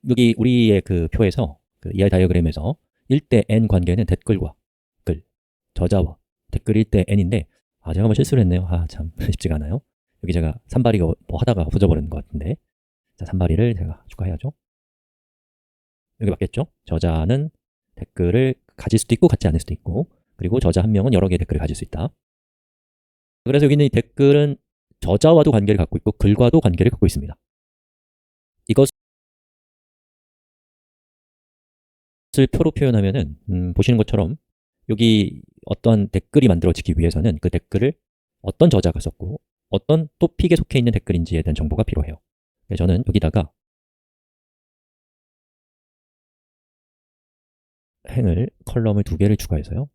여기 우리의 그 표에서 그 ER 다이어그램에서 1대 n 관계는 댓글과 댓글, 저자와 댓글 1대 n인데 제가 한번 실수를 했네요. 참 쉽지가 않아요. 여기 제가 산발이가 뭐 하다가 후져버리는 것 같은데 자, 산발이를 제가 추가해야죠. 여기 맞겠죠? 저자는 댓글을 가질 수도 있고 갖지 않을 수도 있고 그리고 저자 한 명은 여러 개의 댓글을 가질 수 있다. 그래서 여기 있는 이 댓글은 저자와도 관계를 갖고 있고 글과도 관계를 갖고 있습니다. 이것을 표로 표현하면은 보시는 것처럼 여기 어떤 댓글이 만들어지기 위해서는 그 댓글을 어떤 저자가 썼고 어떤 토픽에 속해 있는 댓글인지에 대한 정보가 필요해요. 그래서 저는 여기다가 행을 컬럼을 두 개를 추가해서요.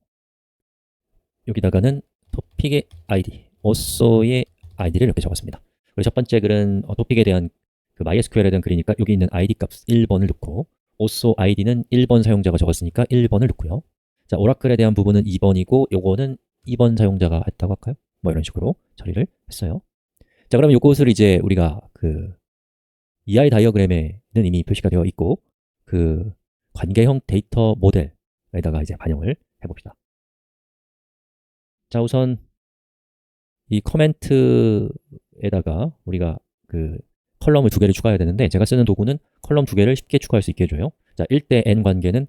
여기다가는 토픽의 ID, also의 id를 이렇게 적었습니다. 그리고 첫 번째 글은 토픽에 대한 그 MySQL에 대한 글이니까 여기 있는 ID 값 1번을 넣고 also id는 1번 사용자가 적었으니까 1번을 넣고요. 자, 오라클에 대한 부분은 2번이고 요거는 2번 사용자가 했다고 할까요? 뭐 이런 식으로 처리를 했어요. 자, 그러면 요것을 이제 우리가 그 EI 다이어그램에는 이미 표시가 되어 있고 그 관계형 데이터 모델에다가 이제 반영을 해봅시다. 자, 우선 이 커멘트에다가 우리가 그 컬럼을 2개를 추가해야 되는데, 제가 쓰는 도구는 컬럼 2개를 쉽게 추가할 수 있게 해줘요. 자, 1대 n 관계는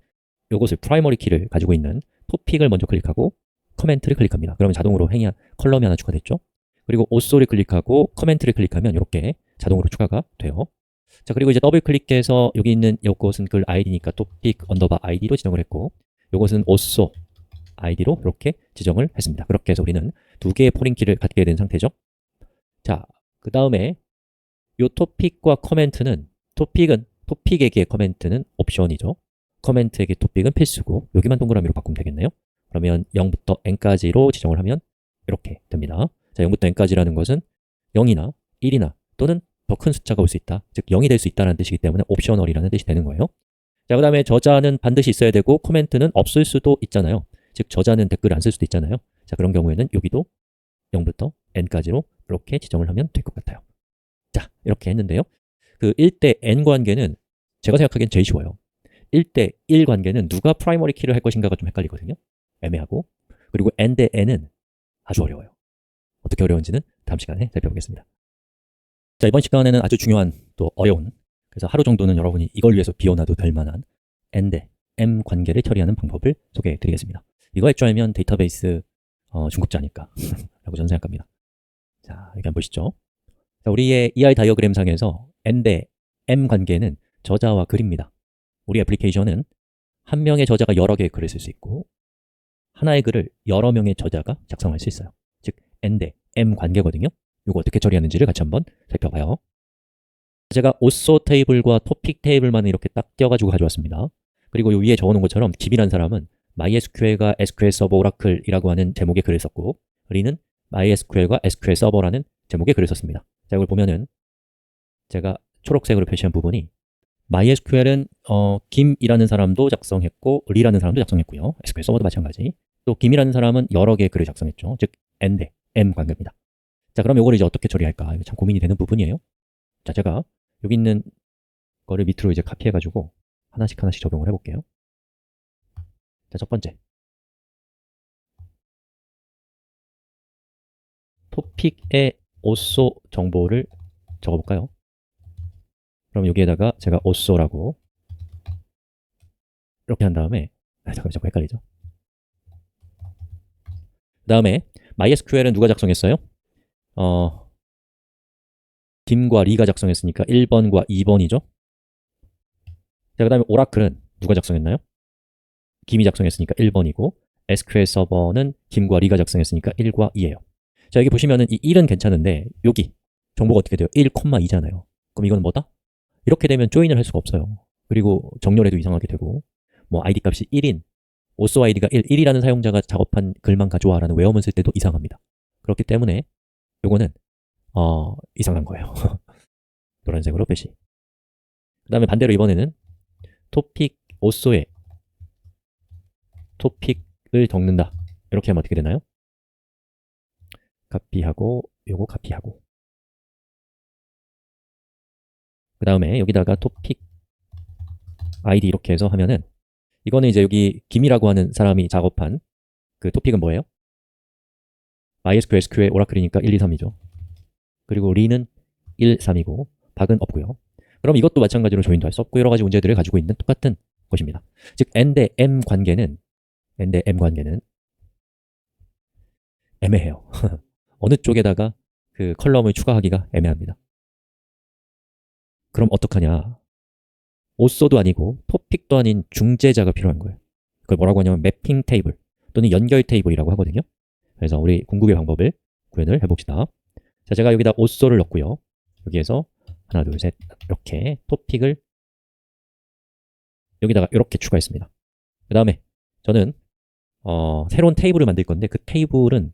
이것을 프라이머리 키를 가지고 있는 토픽을 먼저 클릭하고 커멘트를 클릭합니다. 그러면 자동으로 컬럼이 하나 추가됐죠. 그리고 오소를 클릭하고 커멘트를 클릭하면 이렇게 자동으로 추가가 돼요. 자, 그리고 이제 더블 클릭해서 여기 있는 이것은 그 id니까 토픽 언더바 id로 지정을 했고, 이것은 오소 id로 이렇게 지정을 했습니다. 그렇게 해서 우리는 2개의 포린 키를 갖게 된 상태죠. 자, 그 다음에 이 토픽과 커멘트는, 토픽에게 커멘트는 옵션이죠. 커멘트에게 토픽은 필수고, 여기만 동그라미로 바꾸면 되겠네요. 그러면 0부터 n까지로 지정을 하면 이렇게 됩니다. 자, 0부터 n까지라는 것은 0이나 1이나 또는 더 큰 숫자가 올 수 있다, 즉 0이 될 수 있다는 뜻이기 때문에 옵셔널이라는 뜻이 되는 거예요. 자, 그 다음에 저자는 반드시 있어야 되고 코멘트는 없을 수도 있잖아요. 즉 저자는 댓글을 안 쓸 수도 있잖아요. 자, 그런 경우에는 여기도 0부터 n까지로 이렇게 지정을 하면 될 것 같아요. 자, 이렇게 했는데요. 그 1대 n 관계는 제가 생각하기엔 제일 쉬워요. 1대 1 관계는 누가 프라이머리 키를 할 것인가가 좀 헷갈리거든요. 애매하고. 그리고 n 대 n은 아주 어려워요. 어떻게 어려운지는 다음 시간에 살펴보겠습니다. 자, 이번 시간에는 아주 중요한 또 어려운, 그래서 하루 정도는 여러분이 이걸 위해서 비워놔도 될 만한 n 대 m 관계를 처리하는 방법을 소개해 드리겠습니다. 이거 할 줄 알면 데이터베이스 중급자 아닐까 라고 저는 생각합니다. 자, 여기 한번 보시죠. 자, 우리의 ER 다이어그램 상에서 n 대 m 관계는 저자와 글입니다. 우리 애플리케이션은 한 명의 저자가 여러 개의 글을 쓸 수 있고, 하나의 글을 여러 명의 저자가 작성할 수 있어요. 즉 n 대 m 관계거든요. 이거 어떻게 처리하는지를 같이 한번 살펴봐요. 제가 오소 테이블과 토픽 테이블만 이렇게 딱 띄워가지고 가져왔습니다. 그리고 이 위에 적어놓은 것처럼 김이라는 사람은 MySQL과 SQL 서버 오라클이라고 하는 제목의 글을 썼고, 리는 MySQL과 SQL 서버라는 제목의 글을 썼습니다. 자, 이걸 보면은 제가 초록색으로 표시한 부분이 MySQL은 김이라는 사람도 작성했고 리라는 사람도 작성했고요. SQL 서버도 마찬가지. 또 김이라는 사람은 여러 개의 글을 작성했죠. 즉 n 대 m 관계입니다. 자, 그럼 이걸 이제 어떻게 처리할까? 이거 참 고민이 되는 부분이에요. 자, 제가 여기 있는 거를 밑으로 이제 카피해가지고 하나씩 적용을 해볼게요. 자, 첫 번째. 토픽의 오소 정보를 적어볼까요? 그럼 여기에다가 제가 오소라고 이렇게 한 다음에, 잠깐만, 자꾸 헷갈리죠? 그 다음에 MySQL은 누가 작성했어요? 김과 리가 작성했으니까 1번과 2번이죠. 자, 그 다음에 오라클은 누가 작성했나요? 김이 작성했으니까 1번이고, SQL 서버는 김과 리가 작성했으니까 1과 2예요. 자, 여기 보시면은 이 1은 괜찮은데 여기 정보가 어떻게 돼요? 1,2잖아요. 그럼 이건 뭐다? 이렇게 되면 조인을 할 수가 없어요. 그리고 정렬해도 이상하게 되고, 뭐 ID 값이 1인, 오소 아이디가 1이라는 사용자가 작업한 글만 가져와라는 웨어문 쓸 때도 이상합니다. 그렇기 때문에 요거는 이상한 거예요. 노란색으로 표시. 그 다음에 반대로 이번에는 토픽 오소에 토픽을 적는다. 이렇게 하면 어떻게 되나요? 카피하고 요거 카피하고, 그 다음에 여기다가 토픽 아이디 이렇게 해서 하면은, 이거는 이제 여기 김이라고 하는 사람이 작업한 그 토픽은 뭐예요? MySQL, SQL, 오라클이니까 1, 2, 3이죠. 그리고 리는 1, 3이고 박은 없고요. 그럼 이것도 마찬가지로 조인도 할 수 없고 여러 가지 문제들을 가지고 있는 똑같은 것입니다. 즉 n 대 m 관계는 애매해요. 어느 쪽에다가 그 컬럼을 추가하기가 애매합니다. 그럼 어떡하냐? 오소도 아니고 토픽도 아닌 중재자가 필요한 거예요. 그걸 뭐라고 하냐면 매핑 테이블 또는 연결 테이블이라고 하거든요. 그래서 우리 궁극의 방법을 구현을 해봅시다. 자, 제가 여기다 오소를 넣고요. 여기에서 하나, 둘, 셋 이렇게 토픽을 여기다가 이렇게 추가했습니다. 그 다음에 저는 새로운 테이블을 만들 건데, 그 테이블은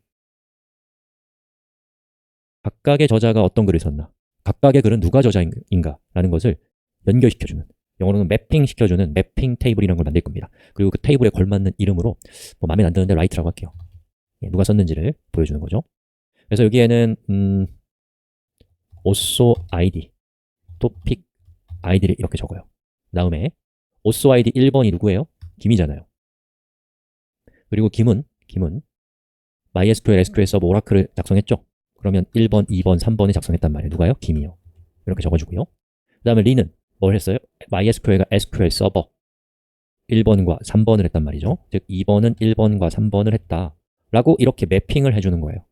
각각의 저자가 어떤 글을 썼나, 각각의 글은 누가 저자인가 라는 것을 연결시켜주는, 영어로는 매핑 시켜주는 매핑 테이블이라는 걸 만들 겁니다. 그리고 그 테이블에 걸맞는 이름으로 뭐 마음에 안 드는데 라이트라고 할게요. 누가 썼는지를 보여주는 거죠. 그래서 여기에는 오소 아이디, 토픽 아이디를 이렇게 적어요. 그 다음에 오소 아이디 1번이 누구예요? 김이잖아요. 그리고 김은 MySQL, SQL 서버, 오라클을 작성했죠? 그러면 1번, 2번, 3번에 작성했단 말이에요. 누가요? 김이요. 이렇게 적어주고요. 그 다음에 리는 뭘 했어요? MySQL과 SQL 서버 1번과 3번을 했단 말이죠. 즉 2번은 1번과 3번을 했다 라고 이렇게 매핑을 해주는 거예요.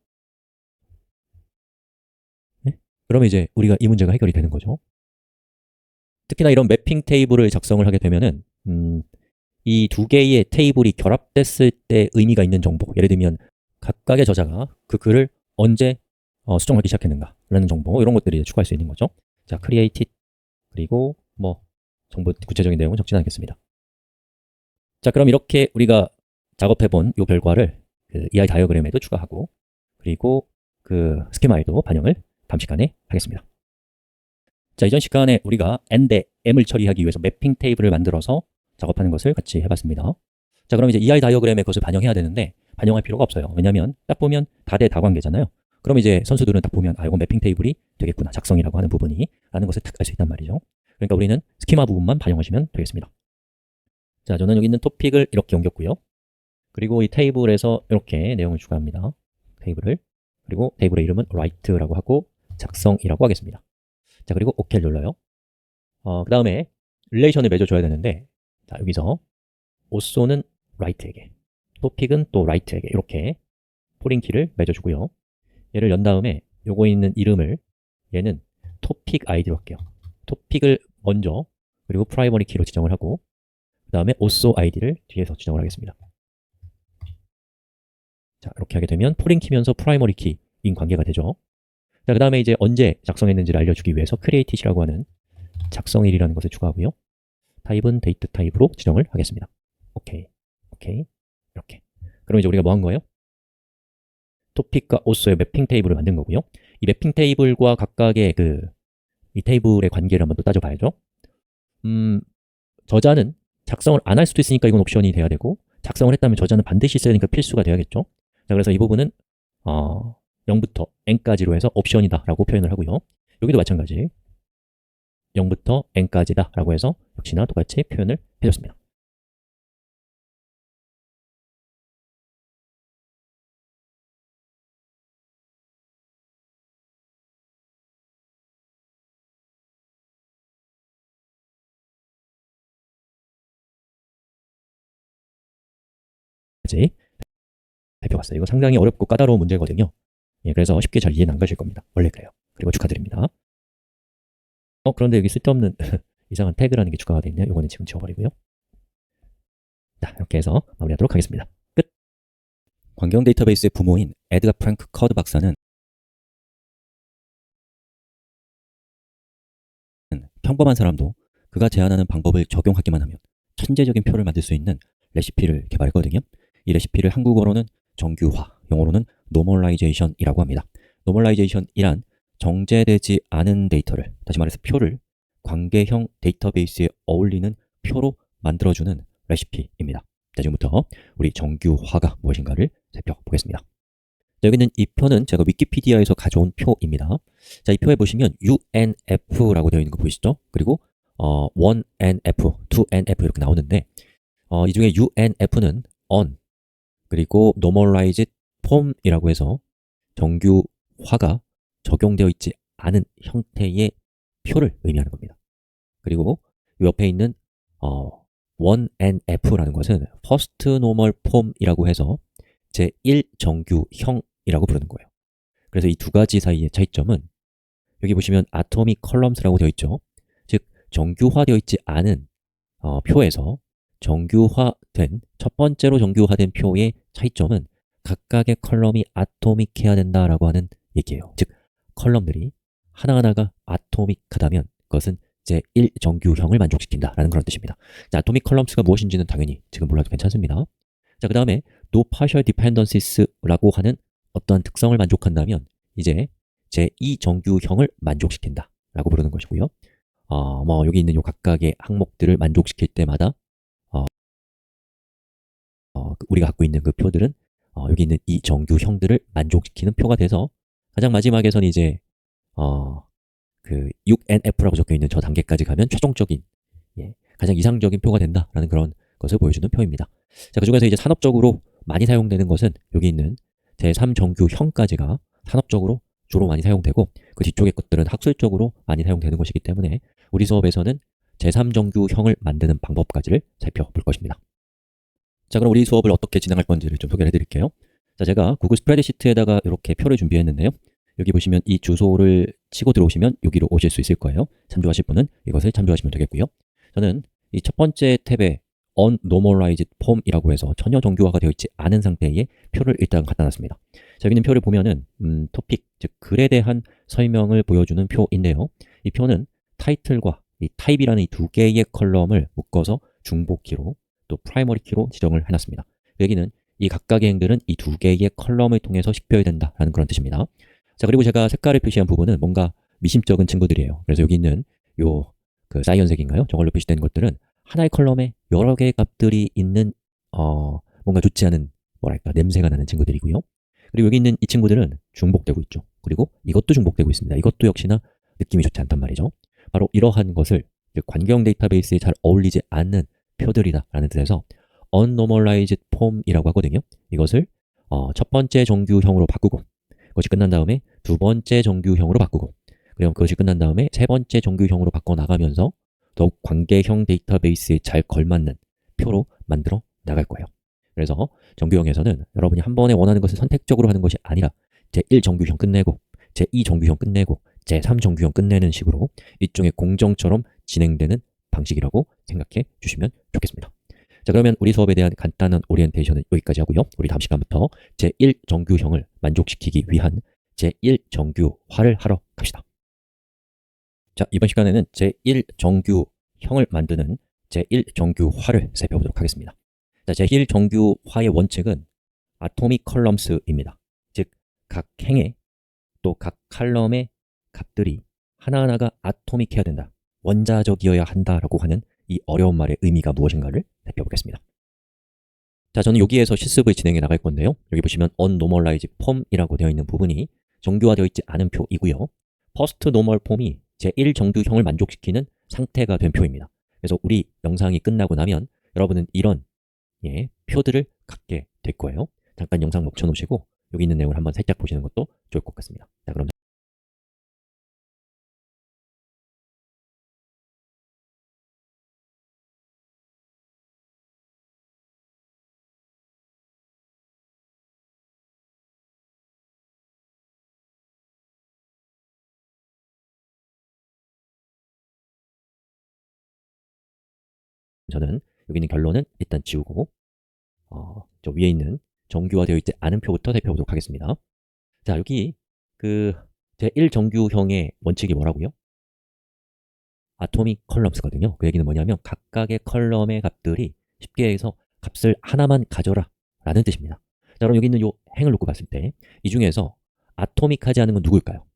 네? 그러면 이제 우리가 이 문제가 해결이 되는 거죠. 특히나 이런 매핑 테이블을 작성을 하게 되면은 이 두 개의 테이블이 결합됐을 때 의미가 있는 정보, 예를 들면 각각의 저자가 그 글을 언제 수정하기 시작했는가 라는 정보, 이런 것들이 추가할 수 있는 거죠. 자, created, 그리고 뭐 정보 구체적인 내용은 적지 않겠습니다. 자, 그럼 이렇게 우리가 작업해본 이 결과를 그 EI 다이어그램에도 추가하고, 그리고 그 스키마에도 반영을 다음 시간에 하겠습니다. 자, 이전 시간에 우리가 n 대 m을 처리하기 위해서 매핑 테이블을 만들어서 작업하는 것을 같이 해봤습니다. 자, 그럼 이제 EI 다이어그램에 그것을 반영해야 되는데 반영할 필요가 없어요. 왜냐하면 딱 보면 다대 다관계잖아요. 그럼 이제 선수들은 딱 보면 이건 매핑 테이블이 되겠구나, 작성이라고 하는 부분이 라는 것을 딱 알 수 있단 말이죠. 그러니까 우리는 스키마 부분만 반영하시면 되겠습니다. 자, 저는 여기 있는 토픽을 이렇게 옮겼고요. 그리고 이 테이블에서 이렇게 내용을 추가합니다. 테이블을. 그리고 테이블의 이름은 write라고 하고 작성이라고 하겠습니다. 자, 그리고 OK를 눌러요. 그 다음에 릴레이션을 맺어줘야 되는데, 자, 여기서 OSO는 write에게, 토픽은 또 write에게 이렇게 포린 키를 맺어주고요. 얘를 연 다음에 요거 있는 이름을 얘는 토픽 아이디로 할게요. 토픽을 먼저, 그리고 프라이머리 키로 지정을 하고, 그 다음에 OSO 아이디를 뒤에서 지정을 하겠습니다. 자, 이렇게 하게 되면 포린 키면서 프라이머리 키인 관계가 되죠. 자, 그 다음에 이제 언제 작성했는지를 알려주기 위해서 create이라고 하는 작성일이라는 것을 추가하고요. 타입은 데이트 타입으로 지정을 하겠습니다. 오케이, 오케이, 이렇게. 그럼 이제 우리가 뭐 한 거예요? 토픽과 OSO의 매핑 테이블을 만든 거고요. 이 매핑 테이블과 각각의 이 테이블의 관계를 한번 또 따져봐야죠. 저자는 작성을 안 할 수도 있으니까 이건 옵션이 돼야 되고, 작성을 했다면 저자는 반드시 있어야 되니까 필수가 돼야겠죠. 자, 그래서 이 부분은 0부터 n까지로 해서 옵션이다 라고 표현을 하고요. 여기도 마찬가지 0부터 n까지다 라고 해서 역시나 똑같이 표현을 해줬습니다. 살펴봤어요. 이거 상당히 어렵고 까다로운 문제거든요. 예, 그래서 쉽게 잘 이해는 안 가실 겁니다. 원래 그래요. 그리고 축하드립니다. 그런데 여기 쓸데없는 이상한 태그라는 게 추가가 되어 있네요. 이거는 지금 지워버리고요. 자, 이렇게 해서 마무리하도록 하겠습니다. 끝! 광경 데이터베이스의 부모인 에드가 프랭크 커드 박사는 평범한 사람도 그가 제안하는 방법을 적용하기만 하면 천재적인 표를 만들 수 있는 레시피를 개발했거든요. 이 레시피를 한국어로는 정규화, 영어로는 노멀라이제이션이라고 합니다. 노멀라이제이션이란 정제되지 않은 데이터를, 다시 말해서 표를 관계형 데이터베이스에 어울리는 표로 만들어주는 레시피입니다. 자, 지금부터 우리 정규화가 무엇인가를 살펴보겠습니다. 자, 여기는 이 표는 제가 위키피디아에서 가져온 표입니다. 자, 이 표에 보시면 UNF라고 되어 있는 거 보이시죠? 그리고 1NF, 2NF 이렇게 나오는데 이 중에 UNF는 on, 그리고 normalized form이라고 해서 정규화가 적용되어 있지 않은 형태의 표를 의미하는 겁니다. 그리고 옆에 있는 1NF라는 것은 first normal form이라고 해서 제1정규형이라고 부르는 거예요. 그래서 이 두 가지 사이의 차이점은 여기 보시면 atomic columns라고 되어 있죠. 즉 정규화되어 있지 않은 표에서 정규화된, 첫 번째로 정규화된 표의 차이점은 각각의 컬럼이 아토믹해야 된다라고 하는 얘기예요. 즉 컬럼들이 하나하나가 아토믹하다면 그것은 제1정규형을 만족시킨다라는 그런 뜻입니다. 자, 아토믹 컬럼스가 무엇인지는 당연히 지금 몰라도 괜찮습니다. 자, 그 다음에 no partial dependencies라고 하는 어떠한 특성을 만족한다면 이제 제2정규형을 만족시킨다 라고 부르는 것이고요. 여기 있는 요 각각의 항목들을 만족시킬 때마다 우리가 갖고 있는 그 표들은 여기 있는 이 정규형들을 만족시키는 표가 돼서 가장 마지막에서는 이제 그 6NF라고 적혀 있는 저 단계까지 가면 최종적인, 가장 이상적인 표가 된다라는 그런 것을 보여주는 표입니다. 자, 그중에서 이제 산업적으로 많이 사용되는 것은 여기 있는 제3정규형까지가 산업적으로 주로 많이 사용되고, 그 뒤쪽의 것들은 학술적으로 많이 사용되는 것이기 때문에 우리 수업에서는 제3정규형을 만드는 방법까지를 살펴볼 것입니다. 자, 그럼 우리 수업을 어떻게 진행할 건지를 좀 소개를 해드릴게요. 자, 제가 구글 스프레드시트에다가 이렇게 표를 준비했는데요. 여기 보시면 이 주소를 치고 들어오시면 여기로 오실 수 있을 거예요. 참조하실 분은 이것을 참조하시면 되겠고요. 저는 이 첫 번째 탭에 unnormalized form이라고 해서 전혀 정규화가 되어 있지 않은 상태의 표를 일단 갖다 놨습니다. 자, 여기 있는 표를 보면은 토픽, 즉 글에 대한 설명을 보여주는 표인데요. 이 표는 타이틀과 이 타입이라는 이 두 개의 컬럼을 묶어서 중복키로 또 프라이머리 키로 지정을 해놨습니다. 여기는 이 각각의 행들은 이 두 개의 컬럼을 통해서 식별이 된다라는 그런 뜻입니다. 자, 그리고 제가 색깔을 표시한 부분은 뭔가 미심쩍은 친구들이에요. 그래서 여기 있는 요 그 사이언색인가요? 저걸로 표시된 것들은 하나의 컬럼에 여러 개의 값들이 있는 뭔가 좋지 않은 뭐랄까 냄새가 나는 친구들이고요. 그리고 여기 있는 이 친구들은 중복되고 있죠. 그리고 이것도 중복되고 있습니다. 이것도 역시나 느낌이 좋지 않단 말이죠. 바로 이러한 것을 관계형 데이터베이스에 잘 어울리지 않는 표들이다 라는 뜻에서 unnormalized form이라고 하거든요. 이것을 첫 번째 정규형으로 바꾸고, 그것이 끝난 다음에 두 번째 정규형으로 바꾸고, 그리고 그것이 끝난 다음에 세 번째 정규형으로 바꿔나가면서 더욱 관계형 데이터베이스에 잘 걸맞는 표로 만들어 나갈 거예요. 그래서 정규형에서는 여러분이 한 번에 원하는 것을 선택적으로 하는 것이 아니라 제1정규형 끝내고, 제2정규형 끝내고, 제3정규형 끝내는 식으로 일종의 공정처럼 진행되는 방식이라고 생각해 주시면 좋겠습니다. 자, 그러면 우리 수업에 대한 간단한 오리엔테이션은 여기까지 하고요. 우리 다음 시간부터 제1정규형을 만족시키기 위한 제1정규화를 하러 갑시다. 자, 이번 시간에는 제1정규형을 만드는 제1정규화를 살펴보도록 하겠습니다. 자, 제1정규화의 원칙은 아토믹 컬럼스입니다. 즉, 각 행에 또 각 칼럼의 값들이 하나하나가 아토믹해야 된다, 원자적이어야 한다라고 하는 이 어려운 말의 의미가 무엇인가를 살펴보겠습니다. 자, 저는 여기에서 실습을 진행해 나갈 건데요. 여기 보시면 unnormalized form이라고 되어 있는 부분이 정규화되어 있지 않은 표이고요. first normal form이 제1정규형을 만족시키는 상태가 된 표입니다. 그래서 우리 영상이 끝나고 나면 여러분은 이런 표들을 갖게 될 거예요. 잠깐 영상 멈춰 놓으시고 여기 있는 내용을 한번 살짝 보시는 것도 좋을 것 같습니다. 자, 그럼 저는 여기 있는 결론은 일단 지우고 저 위에 있는 정규화되어 있지 않은 표부터 살펴보도록 하겠습니다. 자, 여기 그 제1정규형의 원칙이 뭐라고요? 아토믹 컬럼스거든요. 그 얘기는 뭐냐면 각각의 컬럼의 값들이 쉽게 해서 값을 하나만 가져라 라는 뜻입니다. 자, 그럼 여기 있는 이 행을 놓고 봤을 때 이 중에서 아토믹하지 않은 건 누구일까요?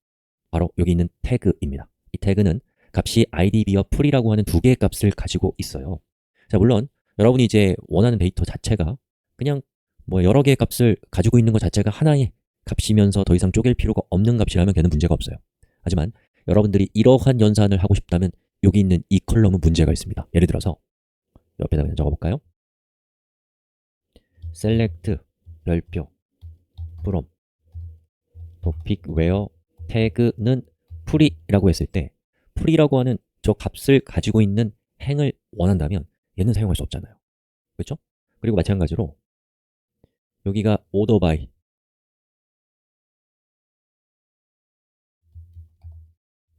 바로 여기 있는 태그입니다. 이 태그는 값이 idb와 풀이라고 하는 두 개의 값을 가지고 있어요. 자, 물론 여러분이 이제 원하는 데이터 자체가 그냥 뭐 여러 개의 값을 가지고 있는 것 자체가 하나의 값이면서 더 이상 쪼갤 필요가 없는 값이라면 걔는 문제가 없어요. 하지만 여러분들이 이러한 연산을 하고 싶다면 여기 있는 이 컬럼은 문제가 있습니다. 예를 들어서 옆에다 그냥 적어볼까요? select 열표 from topic where 태그는 풀이라고 했을 때 풀이라고 하는 저 값을 가지고 있는 행을 원한다면 얘는 사용할 수 없잖아요. 그렇죠? 그리고 마찬가지로 여기가 order by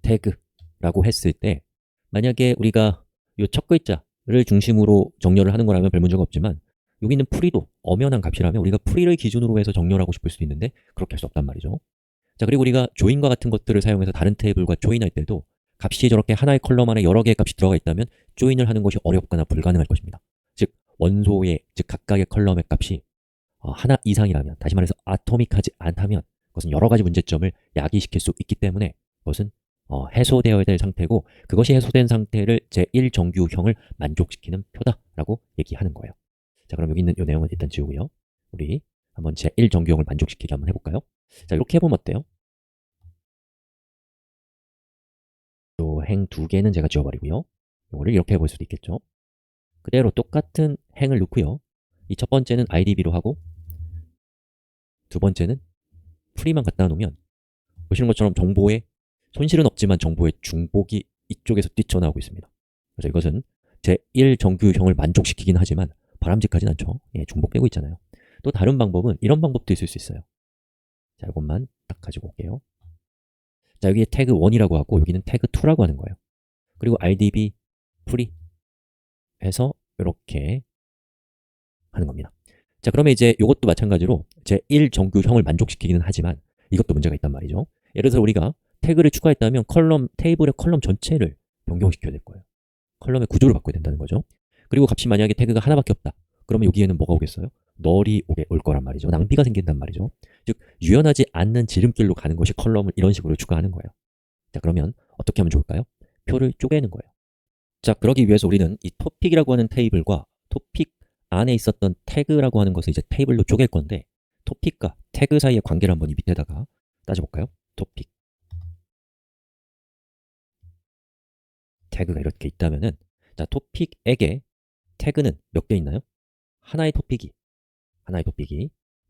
태그라고 했을 때 만약에 우리가 이 첫 글자를 중심으로 정렬을 하는 거라면 별 문제가 없지만 여기 있는 풀이도 엄연한 값이라면 우리가 풀이를 기준으로 해서 정렬하고 싶을 수도 있는데 그렇게 할 수 없단 말이죠. 자, 그리고 우리가 조인과 같은 것들을 사용해서 다른 테이블과 조인할 때도 값이 저렇게 하나의 컬럼 안에 여러 개의 값이 들어가 있다면 조인을 하는 것이 어렵거나 불가능할 것입니다. 즉, 원소의, 즉 각각의 컬럼의 값이 하나 이상이라면, 다시 말해서 아토믹하지 않다면 그것은 여러 가지 문제점을 야기시킬 수 있기 때문에 그것은 해소되어야 될 상태고, 그것이 해소된 상태를 제1정규형을 만족시키는 표다라고 얘기하는 거예요. 자, 그럼 여기 있는 이 내용은 일단 지우고요. 우리 한번 제1정규형을 만족시키게 한번 해볼까요? 자, 이렇게 해보면 어때요? 또 행 두 개는 제가 지워버리고요. 이거를 이렇게 해볼 수도 있겠죠. 그대로 똑같은 행을 넣고요. 이 첫 번째는 idb로 하고 두 번째는 풀이만 갖다 놓으면 보시는 것처럼 정보에 손실은 없지만 정보의 중복이 이쪽에서 뛰쳐나오고 있습니다. 그래서 이것은 제1 정규 유형을 만족시키긴 하지만 바람직하진 않죠. 예, 중복되고 있잖아요. 또 다른 방법은 이런 방법도 있을 수 있어요. 자, 이것만 딱 가지고 올게요. 자, 여기에 태그 1이라고 하고 여기는 태그 2라고 하는 거예요. 그리고 idb 풀이 해서 이렇게 하는 겁니다. 자, 그러면 이제 이것도 마찬가지로 제1 정규형을 만족시키기는 하지만 이것도 문제가 있단 말이죠. 예를 들어서 우리가 태그를 추가했다면 테이블의 컬럼 전체를 변경시켜야 될 거예요. 컬럼의 구조를 바꿔야 된다는 거죠. 그리고 값이 만약에 태그가 하나밖에 없다. 그러면 여기에는 뭐가 오겠어요? 널이 올 거란 말이죠. 낭비가 생긴단 말이죠. 즉, 유연하지 않는 지름길로 가는 것이 컬럼을 이런 식으로 추가하는 거예요. 자, 그러면 어떻게 하면 좋을까요? 표를 쪼개는 거예요. 자, 그러기 위해서 우리는 이 토픽이라고 하는 테이블과 토픽 안에 있었던 태그라고 하는 것을 이제 테이블로 쪼갤 건데 토픽과 태그 사이의 관계를 한번 이 밑에다가 따져볼까요? 토픽 태그가 이렇게 있다면은 자, 토픽에게 태그는 몇 개 있나요? 하나의 토픽이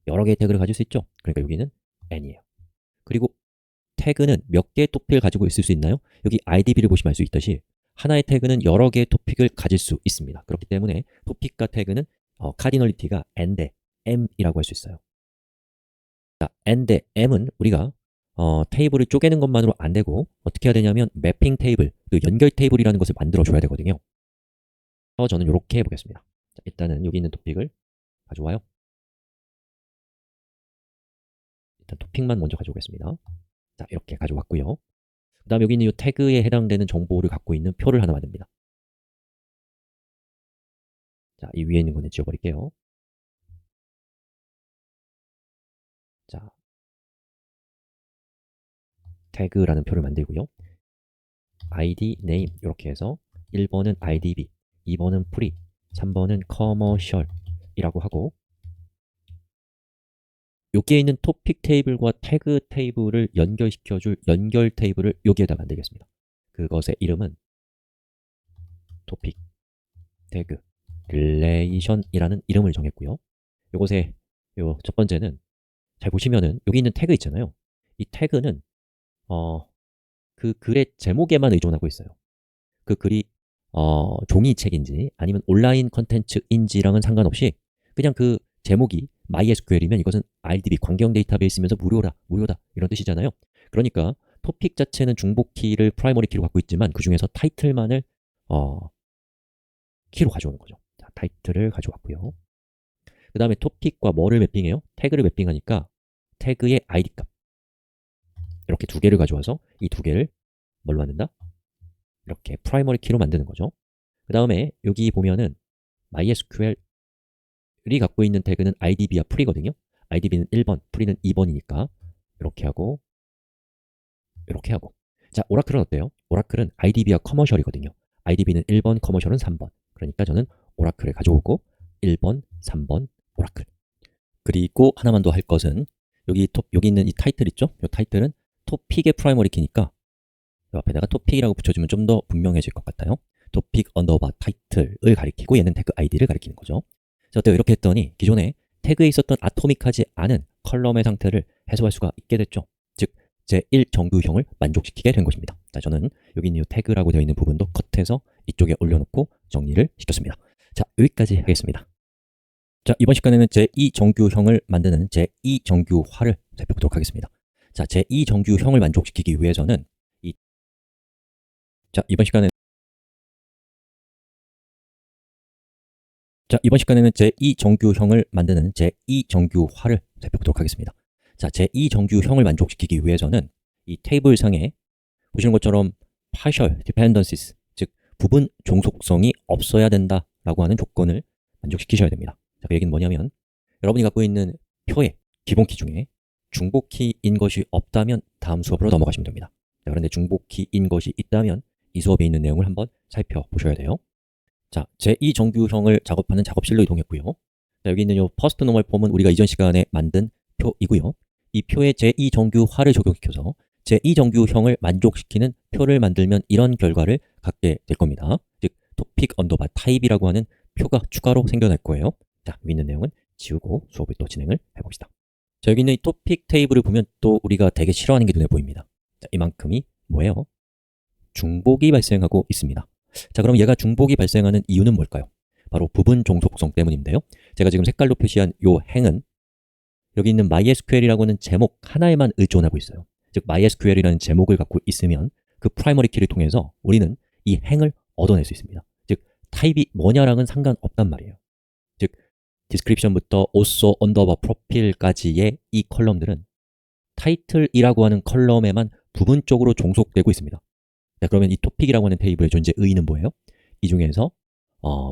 여러 개의 태그를 가질 수 있죠. 그러니까 여기는 n이에요. 그리고 태그는 몇 개의 토픽을 가지고 있을 수 있나요? 여기 idb를 보시면 알 수 있듯이 하나의 태그는 여러 개의 토픽을 가질 수 있습니다. 그렇기 때문에 토픽과 태그는 카디널리티가 n 대 m이라고 할 수 있어요. 자, n 대 m은 우리가 테이블을 쪼개는 것만으로 안 되고 어떻게 해야 되냐면 매핑 테이블, 또 연결 테이블이라는 것을 만들어 줘야 되거든요. 그래서 저는 이렇게 해보겠습니다. 자, 일단은 여기 있는 토픽을 가져와요. 일단 토픽만 먼저 가져오겠습니다. 자, 이렇게 가져왔고요. 그 다음에 여기 있는 이 태그에 해당되는 정보를 갖고 있는 표를 하나 만듭니다. 자, 이 위에 있는 거는 지워버릴게요. 자, 태그라는 표를 만들고요. id, name 이렇게 해서 1번은 idb, 2번은 free, 3번은 commercial이라고 하고 여기에 있는 토픽 테이블과 태그 테이블을 연결시켜줄 연결 테이블을 여기에다 만들겠습니다. 그것의 이름은 토픽, 태그, 릴레이션이라는 이름을 정했고요. 이것의 요 첫 번째는 잘 보시면은 여기 있는 태그 있잖아요. 이 태그는 그 글의 제목에만 의존하고 있어요. 그 글이 종이책인지 아니면 온라인 컨텐츠인지랑은 상관없이 그냥 그 제목이 MySQL이면 이것은 RDB, 관계형 데이터베이스면서 무료다 이런 뜻이잖아요. 그러니까 토픽 자체는 중복 키를 프라이머리 키로 갖고 있지만 그 중에서 타이틀만을 키로 가져오는 거죠. 자, 타이틀을 가져왔고요. 그 다음에 토픽과 뭐를 매핑해요? 태그를 매핑하니까 태그의 ID 값 이렇게 두 개를 가져와서 이 두 개를 뭘로 만든다? 이렇게 프라이머리 키로 만드는 거죠. 그 다음에 여기 보면은 MySQL이 갖고 있는 태그는 idb와 free거든요. idb는 1번, free는 2번이니까 이렇게 하고 이렇게 하고 자, 오라클은 어때요? 오라클은 idb와 커머셜이거든요. idb는 1번, 커머셜은 3번. 그러니까 저는 오라클을 가져오고 1번, 3번, 오라클. 그리고 하나만 더 할 것은 여기 있는 이 타이틀 있죠? 이 타이틀은 토픽의 프라이머리 키니까 이 앞에다가 토픽이라고 붙여주면 좀 더 분명해질 것 같아요. 토픽 언더바 타이틀을 가리키고 얘는 태그 id를 가리키는 거죠. 자, 어때요? 이렇게 했더니 기존에 태그에 있었던 아토믹하지 않은 컬럼의 상태를 해소할 수가 있게 됐죠. 즉, 제1 정규형을 만족시키게 된 것입니다. 자, 저는 여기 있는 이 태그라고 되어 있는 부분도 컷해서 이쪽에 올려놓고 정리를 시켰습니다. 자, 여기까지 하겠습니다. 자, 이번 시간에는 제2 정규형을 만드는 제2 정규화를 살펴보도록 하겠습니다. 자, 제2 정규형을 만족시키기 위해서는 이번 시간에는 제2 정규형을 만드는 제2 정규화를 살펴보도록 하겠습니다. 자, 제2 정규형을 만족시키기 위해서는 이 테이블상에 보시는 것처럼 partial dependencies, 즉 부분 종속성이 없어야 된다라고 하는 조건을 만족시키셔야 됩니다. 자, 그 얘기는 뭐냐면 여러분이 갖고 있는 표의 기본키 중에 중복키인 것이 없다면 다음 수업으로 넘어가시면 됩니다. 자, 그런데 중복키인 것이 있다면 이 수업에 있는 내용을 한번 살펴보셔야 돼요. 자, 제2 정규형을 작업하는 작업실로 이동했고요. 자, 여기 있는 이 퍼스트 노멀 폼은 우리가 이전 시간에 만든 표이고요. 이 표에 제2 정규화를 적용시켜서 제2 정규형을 만족시키는 표를 만들면 이런 결과를 갖게 될 겁니다. 즉, 토픽 언더바 타입이라고 하는 표가 추가로 생겨날 거예요. 자, 여기 있는 내용은 지우고 수업을 또 진행을 해봅시다. 자, 여기 있는 이 토픽 테이블을 보면 또 우리가 되게 싫어하는 게 눈에 보입니다. 자, 이만큼이 뭐예요? 중복이 발생하고 있습니다. 자, 그럼 얘가 중복이 발생하는 이유는 뭘까요? 바로 부분 종속성 때문인데요. 제가 지금 색깔로 표시한 이 행은 여기 있는 MySQL이라고 하는 제목 하나에만 의존하고 있어요. 즉 MySQL이라는 제목을 갖고 있으면 그 프라이머리 키를 통해서 우리는 이 행을 얻어낼 수 있습니다. 즉 타입이 뭐냐랑은 상관없단 말이에요. 즉 디스크립션부터 also 언더바 프로필까지의 이 컬럼들은 타이틀이라고 하는 컬럼에만 부분적으로 종속되고 있습니다. 자, 그러면 이 토픽이라고 하는 테이블의 존재 의의는 뭐예요? 이 중에서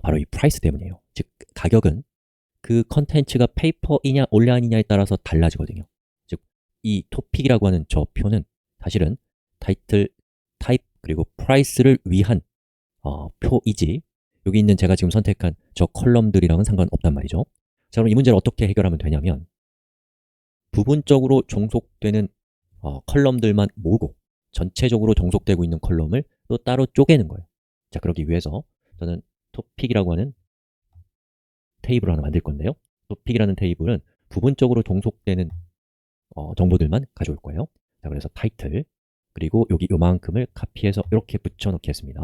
바로 이 프라이스 때문이에요. 즉 가격은 그 컨텐츠가 페이퍼이냐 온라인이냐에 따라서 달라지거든요. 즉 이 토픽이라고 하는 저 표는 사실은 타이틀, 타입, 그리고 프라이스를 위한 표이지 여기 있는 제가 지금 선택한 저 컬럼들이랑은 상관없단 말이죠. 자, 그럼 이 문제를 어떻게 해결하면 되냐면 부분적으로 종속되는 컬럼들만 모으고 전체적으로 종속되고 있는 컬럼을 또 따로 쪼개는 거예요. 자, 그러기 위해서 저는 토픽이라고 하는 테이블을 하나 만들 건데요. 토픽이라는 테이블은 부분적으로 종속되는 정보들만 가져올 거예요. 자, 그래서 타이틀, 그리고 여기 요만큼을 카피해서 이렇게 붙여 넣겠습니다.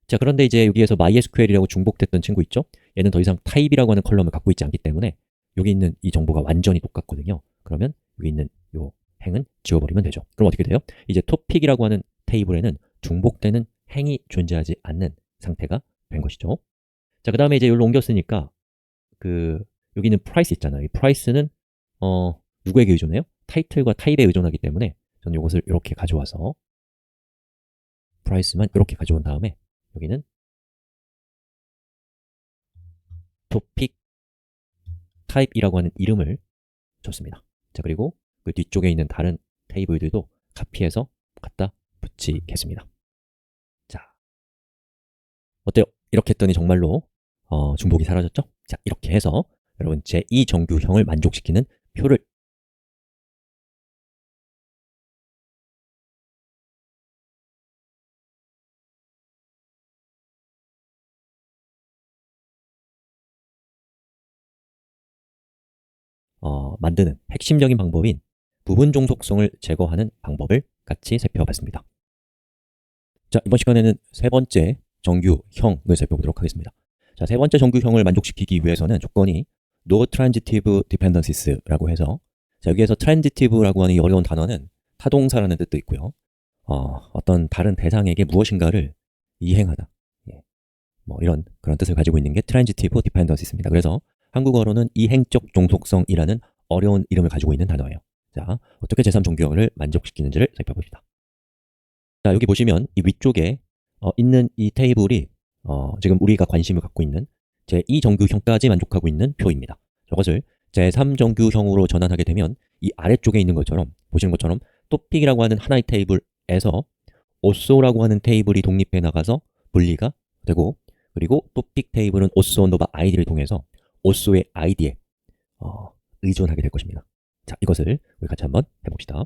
자, 그런데 이제 여기에서 MySQL이라고 중복됐던 친구 있죠? 얘는 더 이상 타입이라고 하는 컬럼을 갖고 있지 않기 때문에 여기 있는 이 정보가 완전히 똑같거든요. 그러면 여기 있는 요 행은 지워버리면 되죠. 그럼 어떻게 돼요? 이제 토픽이라고 하는 테이블에는 중복되는 행이 존재하지 않는 상태가 된 것이죠. 자, 그 다음에 이제 여기로 옮겼으니까 여기 있는 price 있잖아요. 이 price는 누구에게 의존해요? 타이틀과 타입에 의존하기 때문에 저는 이것을 이렇게 가져와서 price만 이렇게 가져온 다음에 여기는 topic type이라고 하는 이름을 줬습니다. 자, 그리고 그 뒤쪽에 있는 다른 테이블들도 카피해서 갖다 붙이겠습니다. 자, 어때요? 이렇게 했더니 정말로 중복이 사라졌죠? 자, 이렇게 해서 여러분 제2정규형을 만족시키는 표를 만드는 핵심적인 방법인 부분 종속성을 제거하는 방법을 같이 살펴봤습니다. 자, 이번 시간에는 세 번째 정규형을 살펴보도록 하겠습니다. 자, 세 번째 정규형을 만족시키기 위해서는 조건이 No Transitive Dependencies라고 해서 자, 여기에서 Transitive라고 하는 이 어려운 단어는 타동사라는 뜻도 있고요. 어떤 다른 대상에게 무엇인가를 이행하다. 예, 뭐 이런 그런 뜻을 가지고 있는 게 Transitive Dependencies입니다. 그래서 한국어로는 이행적 종속성이라는 어려운 이름을 가지고 있는 단어예요. 자, 어떻게 제3정규형을 만족시키는지를 살펴봅시다. 자, 여기 보시면 이 위쪽에 있는 이 테이블이 지금 우리가 관심을 갖고 있는 제2정규형까지 만족하고 있는 표입니다. 저것을 제3정규형으로 전환하게 되면 이 아래쪽에 있는 것처럼 보시는 것처럼 토픽이라고 하는 하나의 테이블에서 also라고 하는 테이블이 독립해 나가서 분리가 되고 그리고 토픽 테이블은 also 언더바 id를 통해서 also의 id에 의존하게 될 것입니다. 자, 이것을 우리 같이 한번 해봅시다.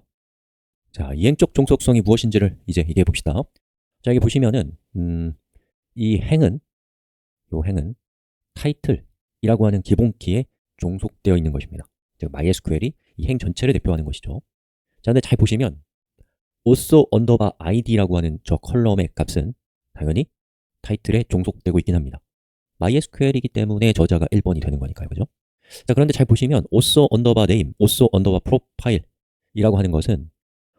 자, 이행적 종속성이 무엇인지를 이제 얘기해 봅시다. 자, 여기 보시면은 이 행은 타이틀이라고 하는 기본키에 종속되어 있는 것입니다. 즉 MySQL이 이 행 전체를 대표하는 것이죠. 자, 근데 잘 보시면 also 언더바 id라고 하는 저 컬럼의 값은 당연히 타이틀에 종속되고 있긴 합니다. MySQL이기 때문에 저자가 1번이 되는 거니까요. 그죠? 자, 그런데 잘 보시면 also 언더바 name, also 언더바 profile이라고 하는 것은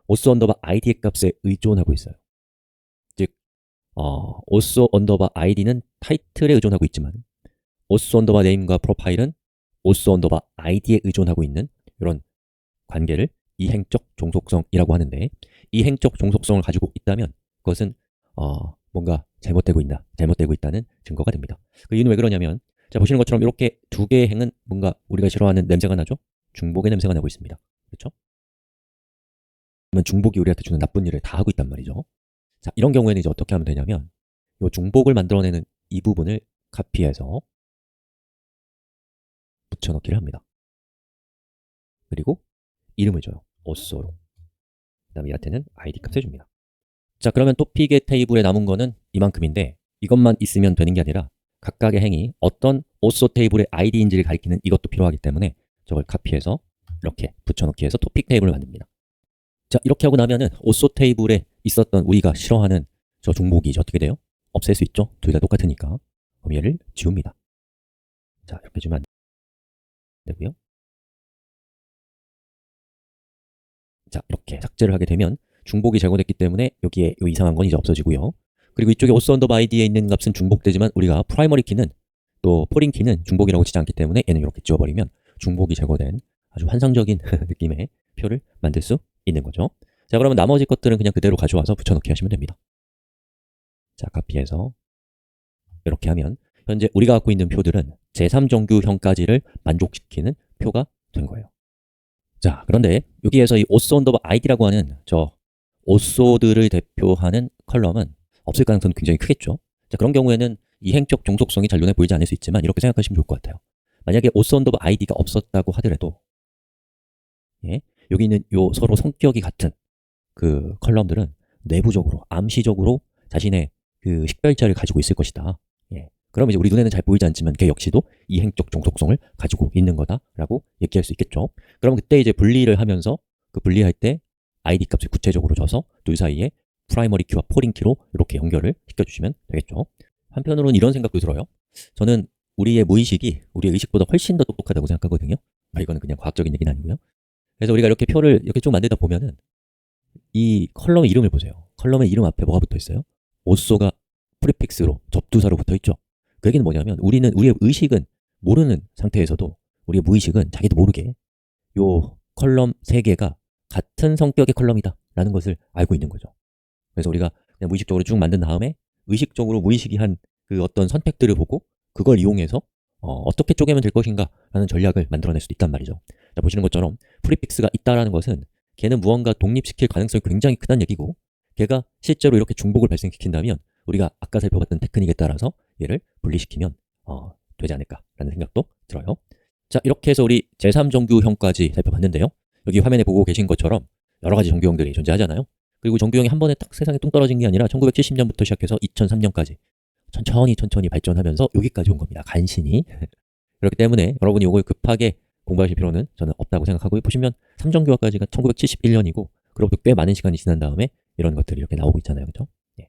also 언더바 id의 값에 의존하고 있어요. 즉, also 언더바 id는 타이틀에 의존하고 있지만 also 언더바 name과 profile은 also 언더바 id에 의존하고 있는 이런 관계를 이행적 종속성이라고 하는데 이행적 종속성을 가지고 있다면 그것은 뭔가 잘못되고 있다는 증거가 됩니다. 그 이유는 왜 그러냐면 자, 보시는 것처럼 이렇게 두 개의 행은 뭔가 우리가 싫어하는 냄새가 나죠? 중복의 냄새가 나고 있습니다. 그렇죠? 그러면 중복이 우리한테 주는 나쁜 일을 다 하고 있단 말이죠. 자, 이런 경우에는 이제 어떻게 하면 되냐면 이 중복을 만들어내는 이 부분을 카피해서 붙여넣기를 합니다. 그리고 이름을 줘요. also로. 그 다음에 얘한테는 id 값을 줍니다. 자, 그러면 토픽의 테이블에 남은 거는 이만큼인데 이것만 있으면 되는 게 아니라 각각의 행이 어떤 오소 테이블의 아이디인지를 가리키는 이것도 필요하기 때문에 저걸 카피해서 이렇게 붙여넣기 해서 토픽 테이블을 만듭니다. 자, 이렇게 하고 나면은 오소 테이블에 있었던 우리가 싫어하는 저 중복이 이제 어떻게 돼요? 없앨 수 있죠? 둘 다 똑같으니까. 그럼 얘를 지웁니다. 자, 이렇게 주면 안 되고요. 자, 이렇게 삭제를 하게 되면 중복이 제거됐기 때문에 여기에 이 이상한 건 이제 없어지고요. 그리고 이쪽에 오스 언더바 아이디에 있는 값은 중복되지만 우리가 프라이머리 키는 또 포린 키는 중복이라고 치지 않기 때문에 얘는 이렇게 지워버리면 중복이 제거된 아주 환상적인 느낌의 표를 만들 수 있는 거죠. 자, 그러면 나머지 것들은 그냥 그대로 가져와서 붙여넣기 하시면 됩니다. 자, 카피해서 이렇게 하면 현재 우리가 갖고 있는 표들은 제3정규형까지를 만족시키는 표가 된 거예요. 자, 그런데 여기에서 이 오소 언더바 아이디라고 하는 저 오소들을 대표하는 컬럼은 없을 가능성이 굉장히 크겠죠. 자, 그런 경우에는 이행적 종속성이 잘 눈에 보이지 않을 수 있지만 이렇게 생각하시면 좋을 것 같아요. 만약에 오소 언더바 아이디가 없었다고 하더라도 예, 여기 있는 요 서로 성격이 같은 그 컬럼들은 내부적으로 암시적으로 자신의 그 식별자를 가지고 있을 것이다. 예. 그럼 이제 우리 눈에는 잘 보이지 않지만 걔 역시도 이행적 종속성을 가지고 있는 거다라고 얘기할 수 있겠죠. 그럼 그때 이제 분리를 하면서 그 분리할 때 id 값을 구체적으로 줘서 둘 사이에 프라이머리 키와 포린 키로 이렇게 연결을 시켜주시면 되겠죠. 한편으로는 이런 생각도 들어요. 저는 우리의 무의식이 우리의 의식보다 훨씬 더 똑똑하다고 생각하거든요. 이거는 그냥 과학적인 얘기는 아니고요. 그래서 우리가 이렇게 표를 이렇게 쭉 만들다 보면은 이 컬럼의 이름을 보세요. 컬럼의 이름 앞에 뭐가 붙어 있어요? 오소가 프리픽스로 접두사로 붙어 있죠. 그 얘기는 뭐냐면 우리의 의식은 모르는 상태에서도 우리의 무의식은 자기도 모르게 요 컬럼 3개가 같은 성격의 컬럼이다 라는 것을 알고 있는 거죠. 그래서 우리가 그냥 무의식적으로 쭉 만든 다음에 의식적으로 무의식이 한 그 어떤 선택들을 보고 그걸 이용해서 어떻게 쪼개면 될 것인가 라는 전략을 만들어낼 수도 있단 말이죠. 자, 보시는 것처럼 프리픽스가 있다라는 것은 걔는 무언가 독립시킬 가능성이 굉장히 크다는 얘기고 걔가 실제로 이렇게 중복을 발생시킨다면 우리가 아까 살펴봤던 테크닉에 따라서 얘를 분리시키면 되지 않을까라는 생각도 들어요. 자, 이렇게 해서 우리 제3정규형까지 살펴봤는데요. 여기 화면에 보고 계신 것처럼 여러 가지 정규형들이 존재하잖아요. 그리고 정규형이 한 번에 딱 세상에 뚱 떨어진 게 아니라 1970년부터 시작해서 2003년까지 천천히 발전하면서 여기까지 온 겁니다. 간신히. 그렇기 때문에 여러분이 이걸 급하게 공부하실 필요는 저는 없다고 생각하고 보시면 3정규화까지가 1971년이고 그로부터 꽤 많은 시간이 지난 다음에 이런 것들이 이렇게 나오고 있잖아요. 그죠? 예.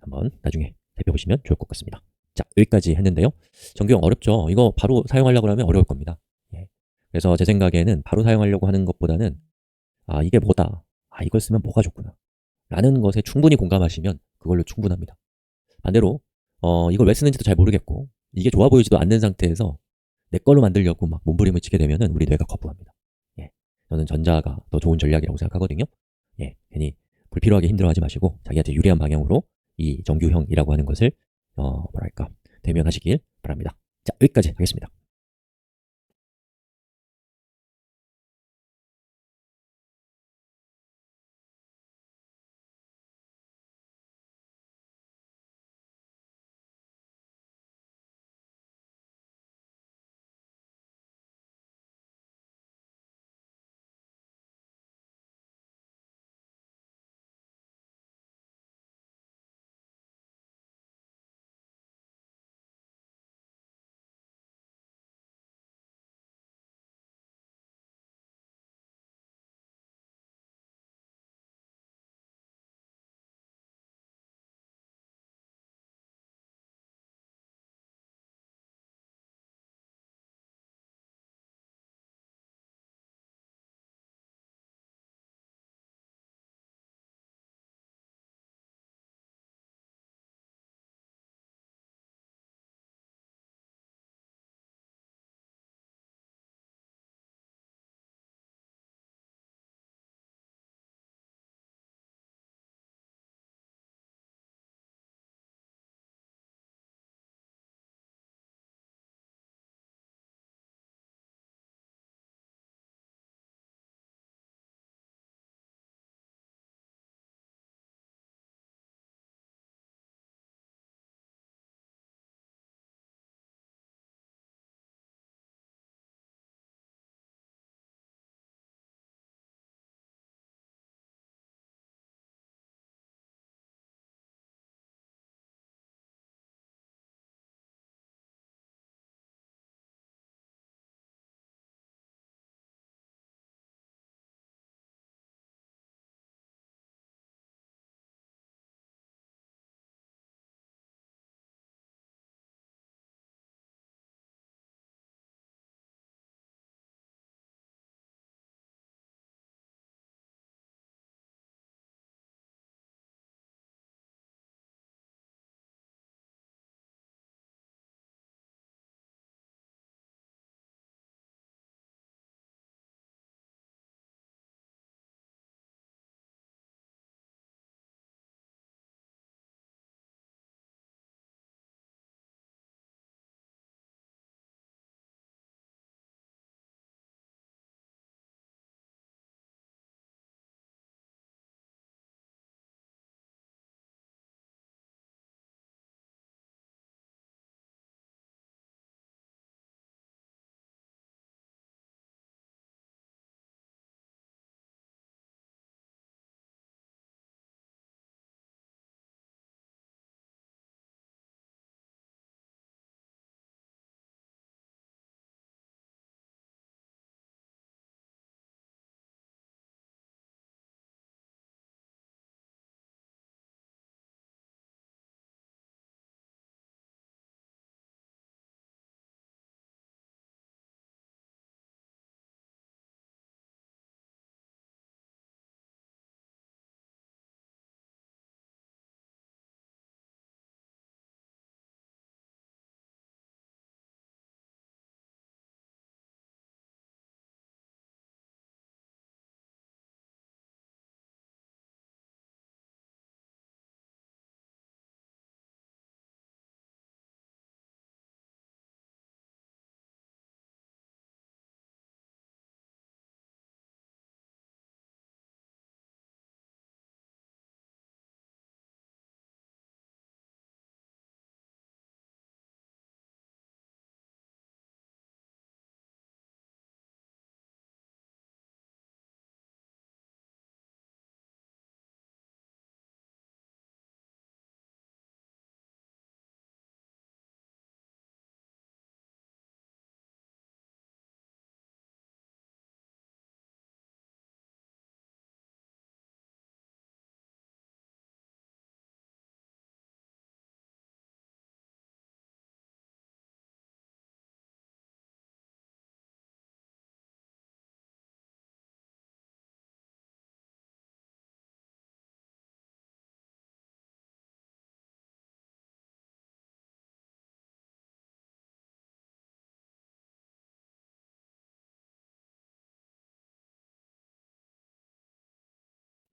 한번 나중에 살펴보시면 좋을 것 같습니다. 자, 여기까지 했는데요. 정규형 어렵죠? 이거 바로 사용하려고 하면 어려울 겁니다. 예. 그래서 제 생각에는 바로 사용하려고 하는 것보다는 이게 뭐다. 이걸 쓰면 뭐가 좋구나. 라는 것에 충분히 공감하시면 그걸로 충분합니다. 반대로 이걸 왜 쓰는지도 잘 모르겠고 이게 좋아 보이지도 않는 상태에서 내 걸로 만들려고 막 몸부림을 치게 되면은 우리 뇌가 거부합니다. 예. 저는 전자가 더 좋은 전략이라고 생각하거든요. 예. 괜히 불필요하게 힘들어하지 마시고 자기한테 유리한 방향으로 이 정규형이라고 하는 것을 뭐랄까 대면하시길 바랍니다. 자, 여기까지 하겠습니다.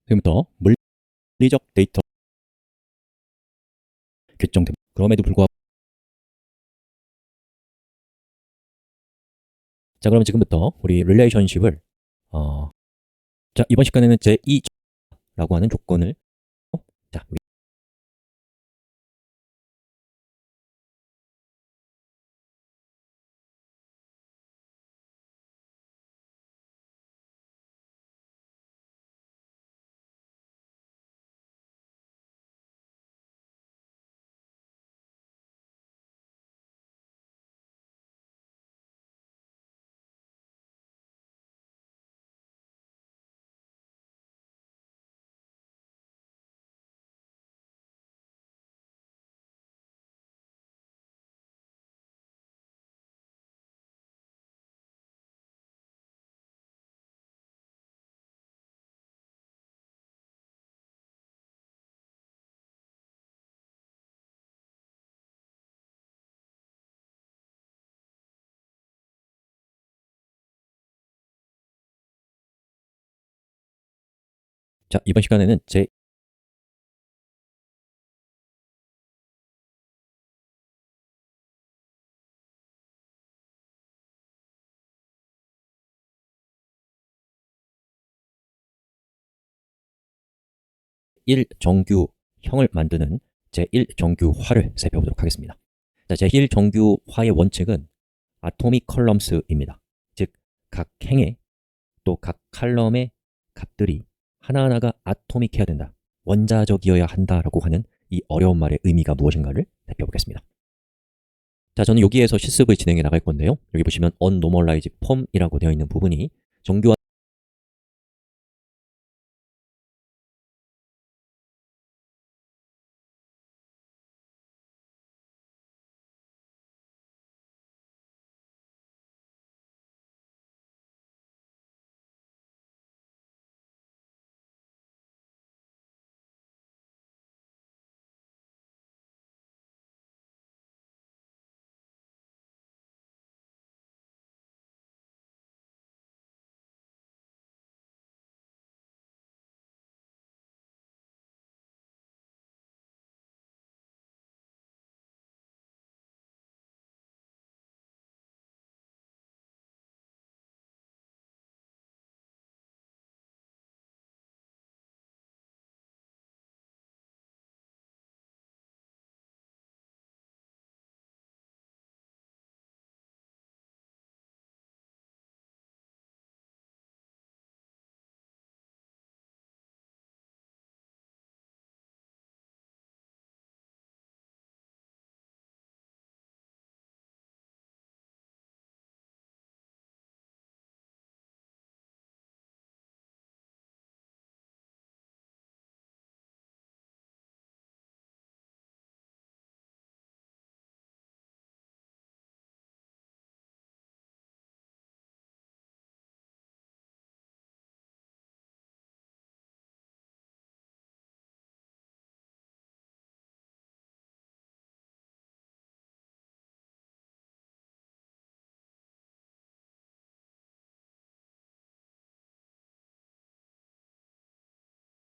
지금부터 물리적 데이터 결정됩니다. 그럼에도 불구하고 자, 그러면 지금부터 우리 릴레이션십을 자, 이번 시간에는 제2라고 하는 조건을 자, 자, 이번 시간에는 제1정규형을 만드는 제1정규화를 살펴보도록 하겠습니다. 자, 제1정규화의 원칙은 아토믹 컬럼스입니다. 즉, 각 행의 또 각 칼럼의 값들이 하나하나가 아토믹해야 된다, 원자적이어야 한다라고 하는 이 어려운 말의 의미가 무엇인가를 살펴보겠습니다. 자, 저는 여기에서 실습을 진행해 나갈 건데요. 여기 보시면 unnormalized form이라고 되어 있는 부분이 정규화